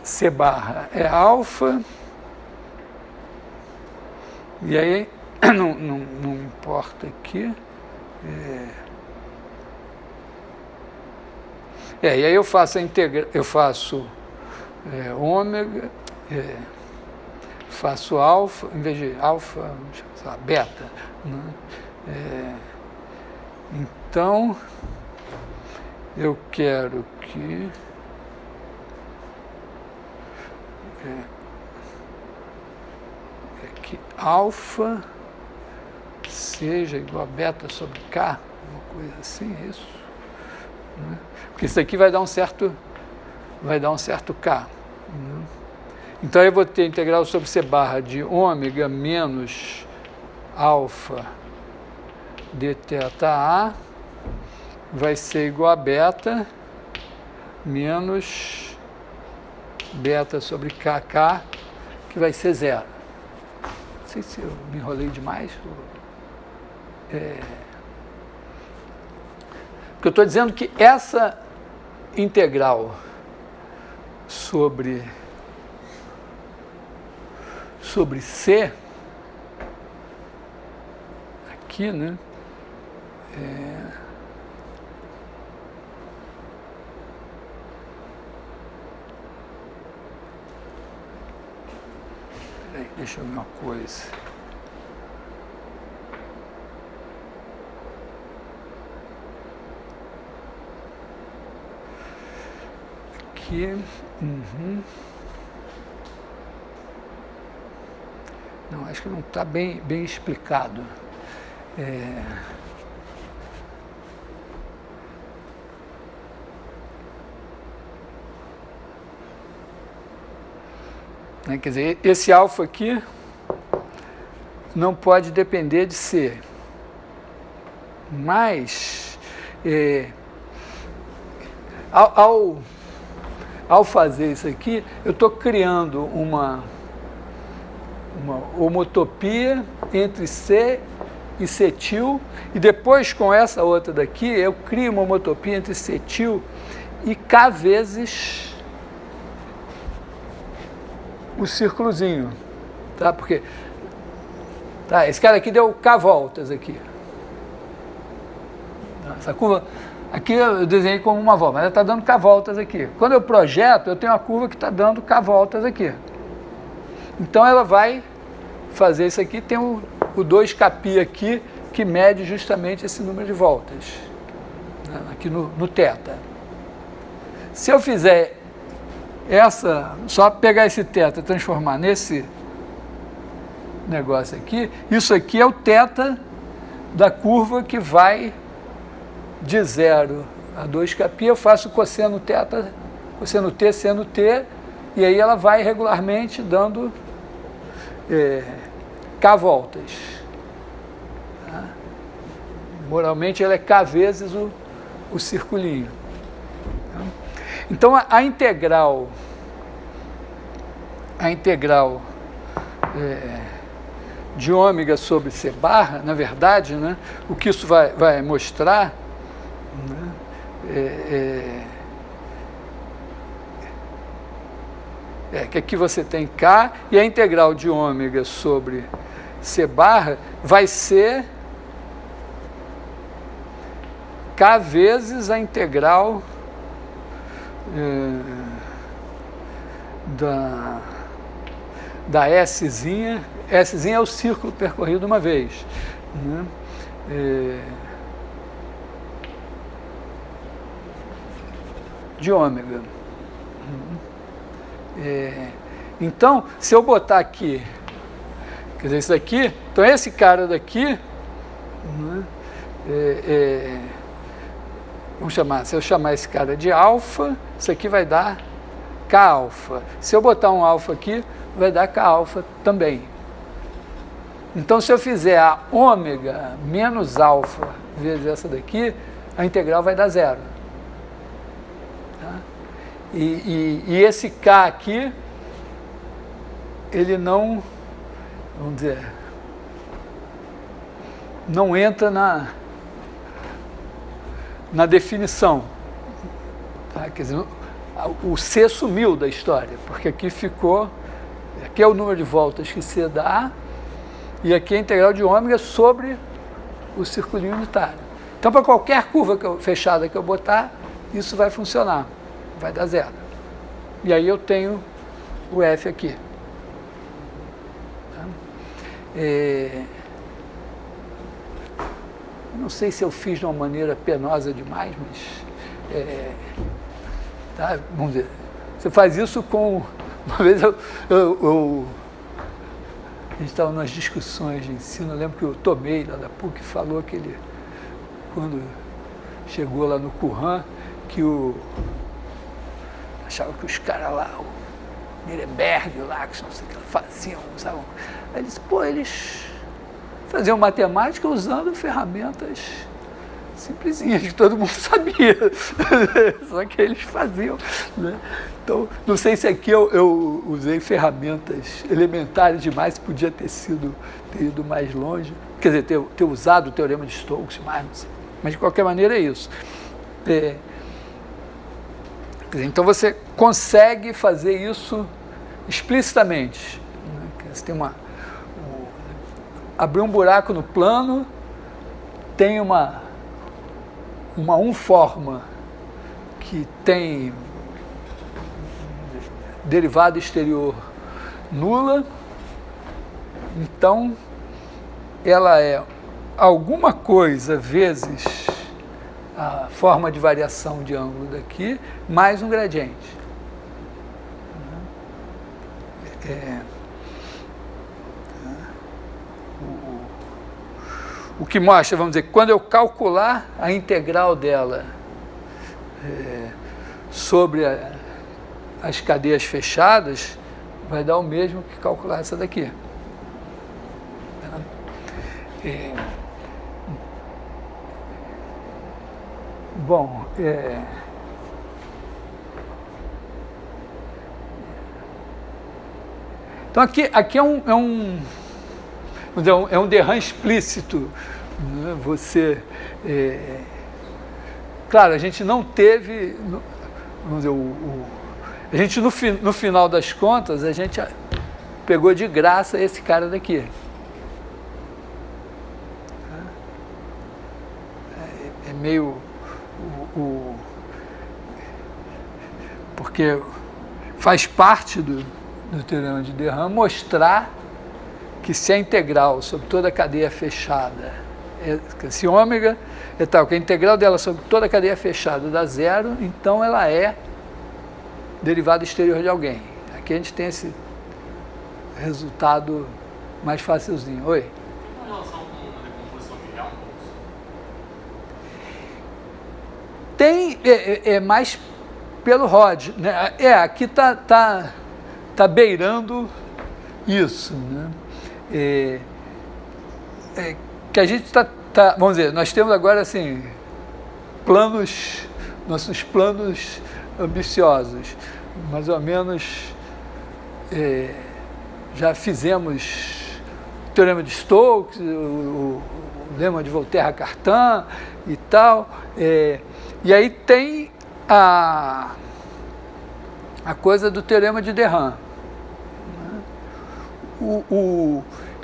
C barra é alfa, e aí não importa aqui. E aí eu faço ômega, faço alfa, em vez de alfa, sei lá, beta. Né? Então, eu quero que alfa seja igual a beta sobre K, uma coisa assim, é isso? Né? Porque isso aqui vai dar um certo K. Né? Então eu vou ter integral sobre C barra de ômega menos alfa de θ A vai ser igual a beta menos beta sobre KK, que vai ser zero. Não sei se eu me enrolei demais. Porque eu estou dizendo que essa integral sobre C, aqui, né? Peraí, deixa eu ver uma coisa. Aqui. Não, acho que não está bem explicado. Quer dizer, esse alfa aqui não pode depender de C. Mas, ao fazer isso aqui, eu estou criando uma homotopia entre C e cetil, e depois com essa outra daqui, eu crio uma homotopia entre cetil e K vezes o círculozinho, tá? Porque esse cara aqui deu K voltas aqui. Essa curva aqui eu desenhei como uma volta, mas ela está dando K voltas aqui. Quando eu projeto, eu tenho uma curva que está dando K voltas aqui. Então ela vai fazer isso aqui, tem o 2kπ aqui, que mede justamente esse número de voltas, né, aqui no θ. Se eu fizer só pegar esse θ e transformar nesse negócio aqui, isso aqui é o θ da curva que vai de 0 a 2kπ, eu faço cosseno θ, cosseno t, seno t, e aí ela vai regularmente dando K voltas. Tá? Moralmente ela é K vezes o circulinho. Então a integral de ômega sobre C barra, na verdade, né, o que isso vai mostrar, né, que aqui você tem K, e a integral de ômega sobre C barra vai ser K vezes a integral da Szinha. Szinha é o círculo percorrido uma vez, né? De ômega. Então, se eu botar aqui, quer dizer, isso daqui, então esse cara daqui, né, vamos chamar, se eu chamar esse cara de alfa, isso aqui vai dar K alfa. Se eu botar um alfa aqui, vai dar K alfa também. Então, se eu fizer a ômega menos alfa vezes essa daqui, a integral vai dar zero. Tá? E esse K aqui, ele não, vamos dizer, não entra na definição. Tá? Quer dizer, o C sumiu da história, porque aqui ficou, aqui é o número de voltas que C dá, e aqui é a integral de ômega sobre o circulinho unitário. Então, para qualquer curva fechada que eu botar, isso vai funcionar, vai dar zero. E aí eu tenho o F aqui. Tá? Não sei se eu fiz de uma maneira penosa demais, mas... tá? Vamos ver. Você faz isso com... Uma vez a gente estava nas discussões de ensino, eu lembro que o Tomei, lá da PUC, falou que ele, quando chegou lá no Curran, que achava que os caras lá, o Nuremberg lá, que não sei o que faziam, sabe? Aí ele disse, pô, eles faziam matemática usando ferramentas simplesinhas, que todo mundo sabia, só que eles faziam, né? Então, não sei se aqui eu usei ferramentas elementares demais, podia ter ido mais longe, quer dizer, ter usado o teorema de Stokes mais, não sei. Mas de qualquer maneira é isso. Quer dizer, então você consegue fazer isso explicitamente, né? Você tem abrir um buraco no plano, tem uma forma que tem derivada exterior nula, então ela é alguma coisa vezes a forma de variação de ângulo daqui, mais um gradiente. O que mostra, vamos dizer, quando eu calcular a integral dela sobre as cadeias fechadas, vai dar o mesmo que calcular essa daqui. Bom, então aqui é um derram explícito, né? Você, claro, a gente não teve, vamos dizer, a gente no final das contas, a gente pegou de graça esse cara daqui. É meio porque faz parte do teorema de Derram mostrar que se a integral sobre toda a cadeia fechada, se ômega é tal, que a integral dela sobre toda a cadeia fechada dá zero, então ela é derivada exterior de alguém. Aqui a gente tem esse resultado mais facilzinho. Oi? Tem uma relação com a decomposição de Helmholtz? Tem, mais pelo Rod, né? Aqui tá beirando isso, né? Que a gente vamos dizer, nós temos agora assim nossos planos ambiciosos, mais ou menos já fizemos o teorema de Stokes, o lema de Volterra-Cartan e tal, e aí tem a coisa do teorema de Derram.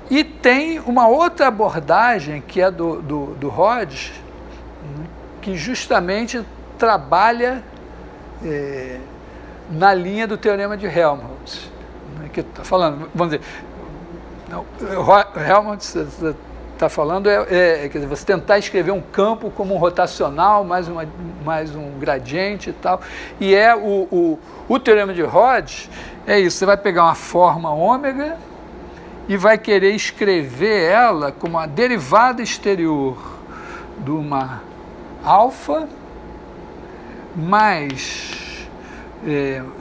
E tem uma outra abordagem que é do Rhodes, que justamente trabalha na linha do teorema de Helmholtz, né, que está falando, vamos dizer, Helmholtz está falando quer dizer, você tentar escrever um campo como um rotacional, mais um gradiente e tal, e o teorema de Rhodes é isso, você vai pegar uma forma ômega e vai querer escrever ela como a derivada exterior de uma alfa mais,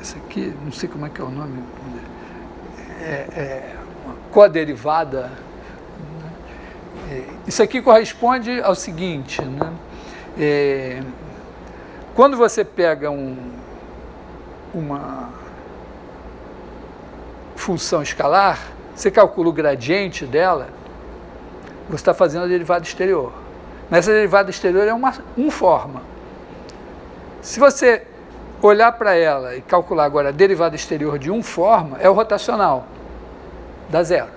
isso aqui, não sei como é que é o nome, uma coderivada. Isso aqui corresponde ao seguinte, né? Quando você pega uma função escalar, você calcula o gradiente dela, você está fazendo a derivada exterior. Mas essa derivada exterior é uma forma. Se você olhar para ela e calcular agora a derivada exterior de forma, é o rotacional, dá zero.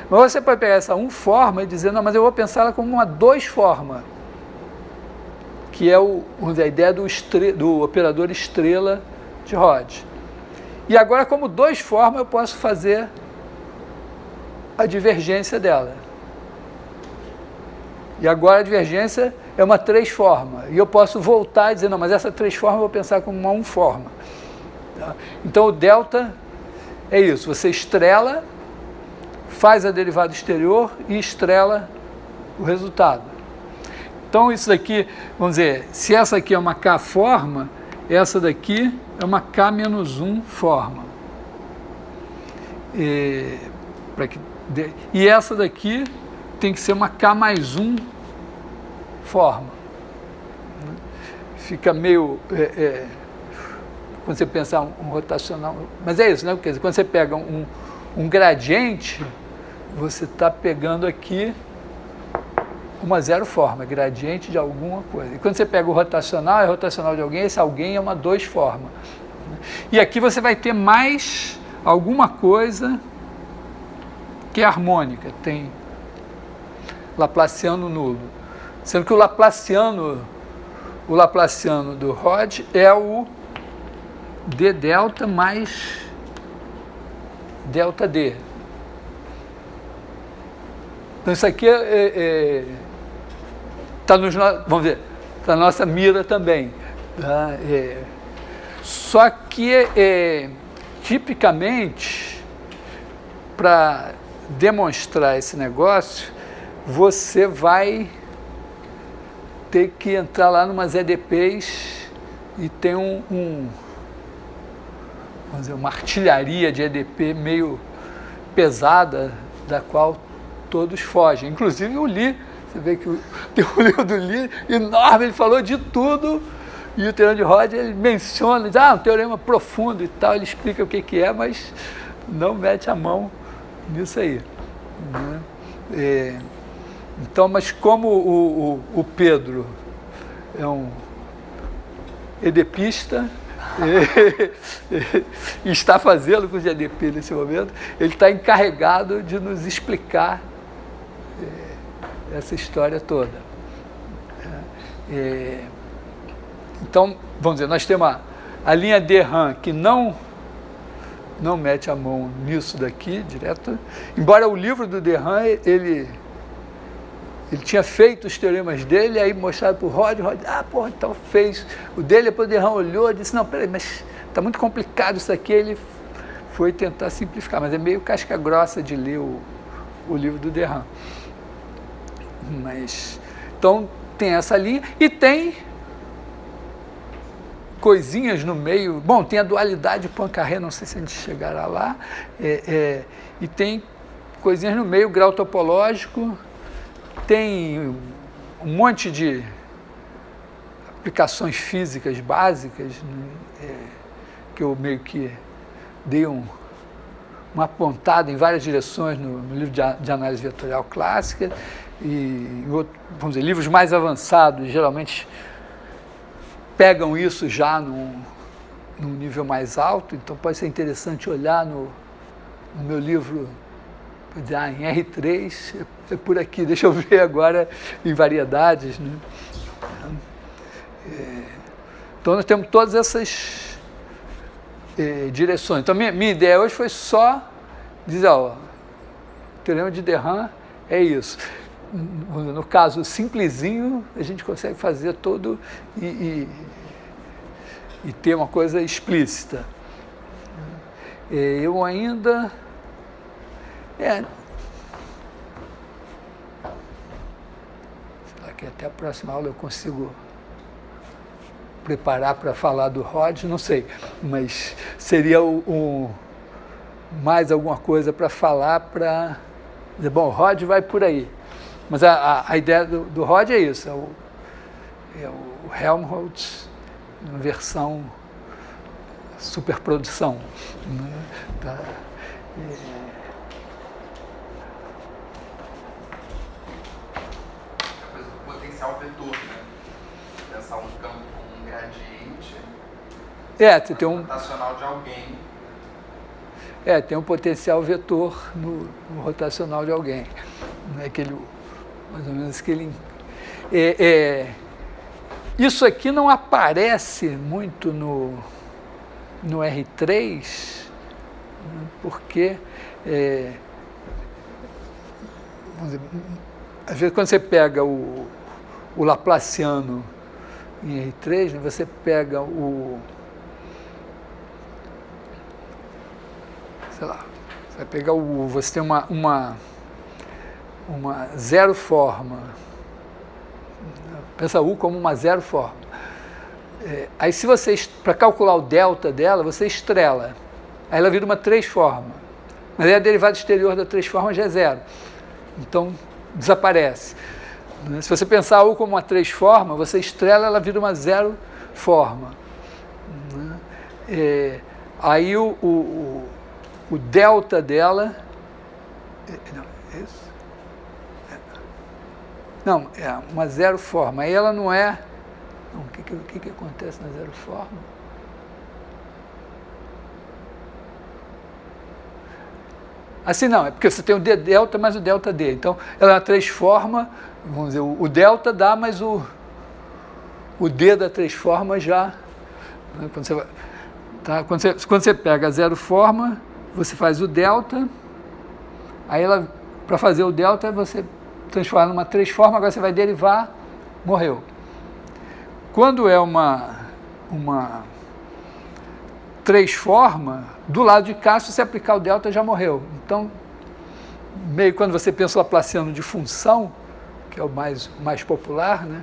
Mas você pode pegar essa forma e dizer, não, mas eu vou pensar ela como uma 2 forma, que é a ideia do operador estrela de Rhodes. E agora, como 2 formas, eu posso fazer a divergência dela. E agora a divergência é uma 3 forma. E eu posso voltar e dizer, não, mas essa 3 forma eu vou pensar como uma 1 forma. Tá? Então o delta é isso, você estrela, faz a derivada exterior e estrela o resultado. Então isso daqui, vamos dizer, se essa aqui é uma K forma, essa daqui é uma K menos 1 forma. E essa daqui tem que ser uma K mais 1 forma. Fica meio... quando você pensar um rotacional... Mas é isso, né? Porque quando você pega um gradiente, você está pegando aqui uma 0 forma, gradiente de alguma coisa. E quando você pega o rotacional, é rotacional de alguém, esse alguém é uma 2 forma. E aqui você vai ter mais alguma coisa que é harmônica, tem Laplaciano nulo. Sendo que o Laplaciano do Rhodes é o d delta mais delta d. Então isso aqui está vamos ver, tá na nossa mira também. Tá? Só que tipicamente, para demonstrar esse negócio, você vai ter que entrar lá numas EDPs e tem vamos dizer, uma artilharia de EDP meio pesada, da qual todos fogem. Inclusive o Lee, você vê que tem um livro do Lee enorme, ele falou de tudo, e o teorema de Rhodes, ele menciona, diz, um teorema profundo e tal, ele explica o que é, mas não mete a mão nisso aí. Né? Então, mas como o Pedro é um edepista, e está fazendo com o GDP nesse momento, ele está encarregado de nos explicar essa história toda. Então, vamos dizer, nós temos a linha DRAM que não mete a mão nisso daqui, direto, embora o livro do DRAM, ele tinha feito os teoremas dele, aí mostrado para o Rhodes, então fez o dele, depois o DRAM olhou e disse, não, peraí, mas está muito complicado isso aqui, ele foi tentar simplificar, mas é meio casca grossa de ler o livro do DRAM. Mas, então, tem essa linha, e tem coisinhas no meio, bom, tem a dualidade Poincaré, não sei se a gente chegará lá, e tem coisinhas no meio, grau topológico, tem um monte de aplicações físicas básicas, né, que eu meio que dei uma apontada em várias direções no livro de análise vetorial clássica, e vamos dizer, livros mais avançados geralmente pegam isso já num nível mais alto, então pode ser interessante olhar no meu livro, em R3, é por aqui, deixa eu ver agora em variedades, né? Então, nós temos todas essas direções. Então, minha ideia hoje foi só dizer, ó, o teorema de de Haen é isso. No caso simplesinho, a gente consegue fazer todo e ter uma coisa explícita. Eu ainda... sei lá, que até a próxima aula eu consigo preparar para falar do Rod, não sei, mas seria mais alguma coisa para falar para dizer, bom, o Rod vai por aí. Mas a ideia do Rod é isso, é o Helmholtz em versão superprodução. Né? O potencial vetor, né? Pensar um campo como um gradiente Você tem rotacional de alguém. Tem um potencial vetor no rotacional de alguém. Não é aquele, mais ou menos aquele... Isso aqui não aparece muito no R3, porque vamos dizer, às vezes quando você pega o Laplaciano em R3, né, você pega sei lá, você vai pegar você tem uma zero forma, pensa U como uma zero forma. Aí se você, para calcular o delta dela, você estrela, aí ela vira uma três forma, mas aí a derivada exterior da três forma já é zero, então desaparece. Se você pensar U como uma três forma, você estrela, ela vira uma zero forma. Aí o delta dela... Não, é isso? Não, é uma zero forma. Aí ela não é... Não, o que acontece na zero forma? Assim não, é porque você tem o D delta mais o delta D. Então, ela é uma três forma, vamos dizer, o delta dá, mas o D da três forma já... Né, quando você pega a zero forma, você faz o delta, aí ela, para fazer o delta, você transforma numa três forma, agora você vai derivar, morreu. Quando é uma três forma, do lado de cá, se você aplicar o delta, já morreu. Então, meio quando você pensa o Laplaciano de função, que é o mais popular, né,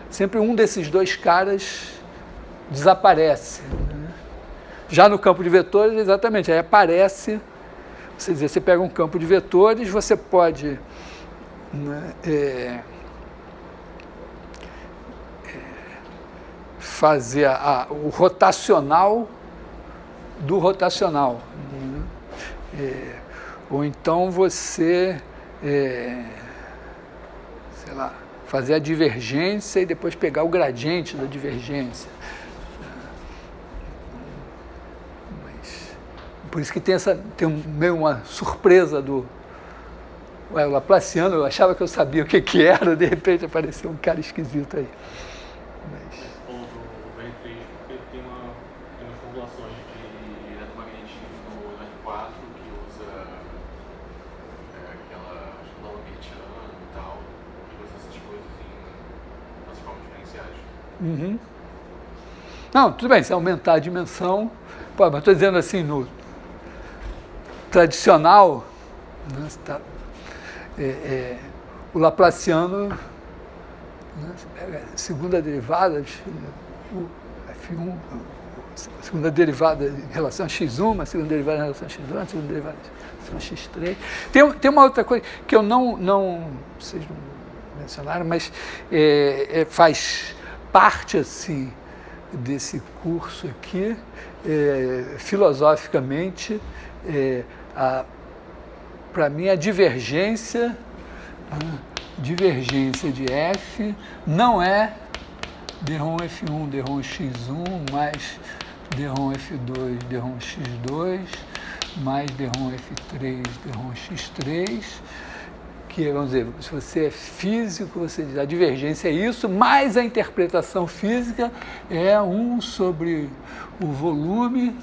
sempre um desses dois caras desaparece. Né? Já no campo de vetores, exatamente, aí aparece, você pega um campo de vetores, você pode... Né, fazer o rotacional do rotacional. Ou então você, sei lá, fazer a divergência e depois pegar o gradiente da divergência. Mas, por isso que tem meio uma surpresa do o Laplaciano. Eu achava que eu sabia o que era, de repente apareceu um cara esquisito aí. O do R3, porque tem umas formulações de eletromagnetismo no R4 que usa aquela lambertiana e tal, que usa essas coisas nas formas diferenciais. Uhum. Não, tudo bem, se aumentar a dimensão, mas estou dizendo assim, no tradicional, né, o Laplaciano, né, você pega a segunda derivada, o F1, a segunda derivada em relação a x1, a segunda derivada em relação a x2, a segunda derivada em relação a x3. Tem uma outra coisa que eu não vocês não mencionaram, mas faz parte assim desse curso aqui, filosoficamente, para mim a divergência de F não é d-ROM F1, d-ROM x1 mais d-ROM F2, d-ROM x2 mais d-ROM F3, d-ROM x3, que, vamos dizer, se você é físico, você diz a divergência é isso, mas a interpretação física é 1 sobre o volume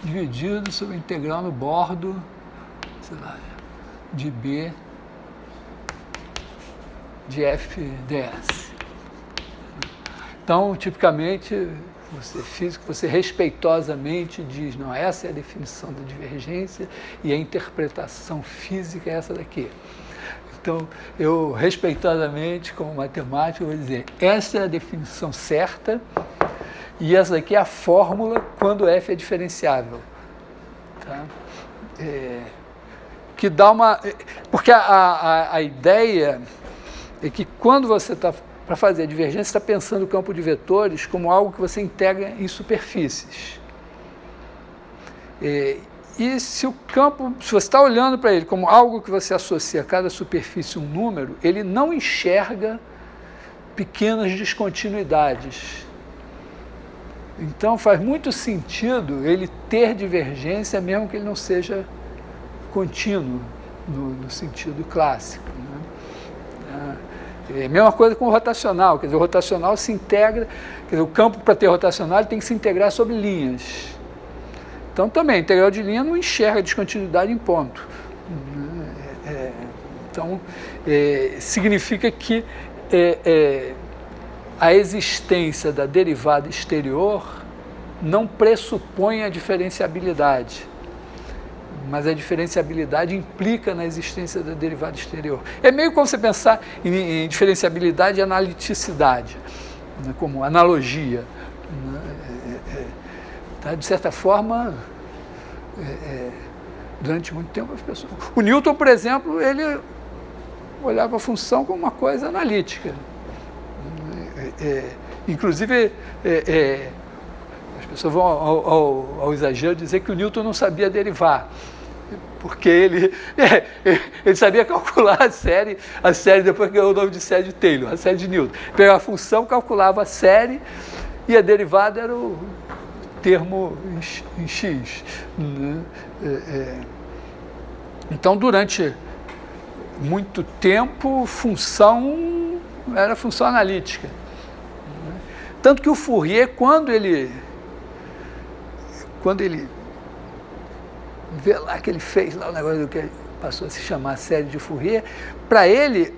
dividido sobre a integral no bordo, sei lá, de B de f ds. Então, tipicamente, você é físico, você respeitosamente diz, não, essa é a definição da divergência e a interpretação física é essa daqui. Então, eu respeitosamente, como matemático, vou dizer, essa é a definição certa e essa daqui é a fórmula quando f é diferenciável. Tá? Que dá uma... Porque a ideia é que quando você está, para fazer a divergência, está pensando o campo de vetores como algo que você integra em superfícies. E se o campo, se você está olhando para ele como algo que você associa a cada superfície um número, ele não enxerga pequenas descontinuidades. Então faz muito sentido ele ter divergência, mesmo que ele não seja contínuo no sentido clássico. Né? É a mesma coisa com o rotacional, quer dizer, o rotacional se integra, quer dizer, o campo para ter rotacional ele tem que se integrar sobre linhas. Então também, a integral de linha não enxerga descontinuidade em ponto. Então, significa que a existência da derivada exterior não pressupõe a diferenciabilidade, mas a diferenciabilidade implica na existência da derivada exterior. É meio como você pensar em diferenciabilidade e analiticidade, né, como analogia. Tá? De certa forma, durante muito tempo as pessoas... O Newton, por exemplo, ele olhava a função como uma coisa analítica. Inclusive, as pessoas vão ao exagero dizer que o Newton não sabia derivar, porque ele sabia calcular a série depois ganhou o nome de série de Taylor, a série de Newton. Pegava a função, calculava a série e a derivada era o termo em X. Né? Então, durante muito tempo, função era função analítica. Tanto que o Fourier, quando ele vê lá que ele fez lá o negócio que passou a se chamar série de Fourier, para ele,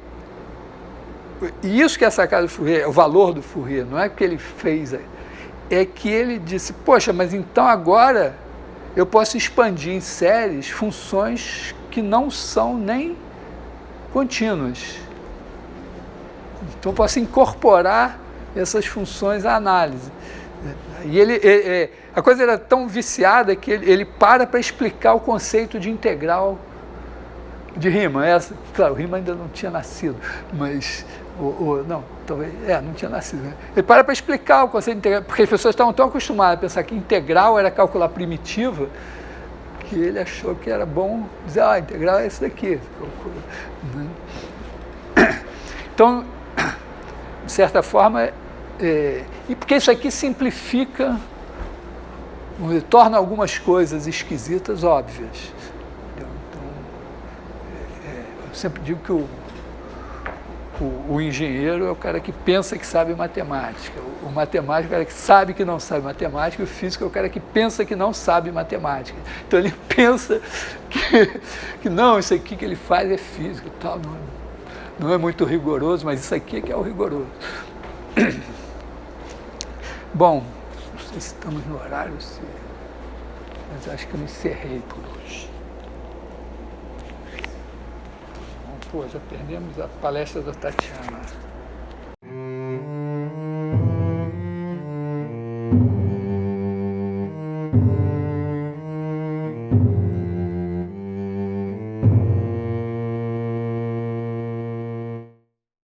e isso que é a sacada do Fourier, o valor do Fourier, não é que ele fez, é que ele disse, poxa, mas então agora eu posso expandir em séries funções que não são nem contínuas. Então eu posso incorporar essas funções à análise. E a coisa era tão viciada que ele para explicar o conceito de integral de Riemann. Claro, o Riemann ainda não tinha nascido, mas... não, talvez... não tinha nascido. Né? Ele para explicar o conceito de integral, porque as pessoas estavam tão acostumadas a pensar que integral era calcular primitiva, que ele achou que era bom dizer, integral é isso daqui. Então, de certa forma... e porque isso aqui simplifica, torna algumas coisas esquisitas óbvias. Então, eu sempre digo que o engenheiro é o cara que pensa que sabe matemática, o matemático é o cara que sabe que não sabe matemática, e o físico é o cara que pensa que não sabe matemática. Então ele pensa que não, isso aqui que ele faz é física, tal, não é muito rigoroso, mas isso aqui é que é o rigoroso. Bom, não sei se estamos no horário, mas acho que eu encerrei por hoje. Bom, já perdemos a palestra da Tatiana.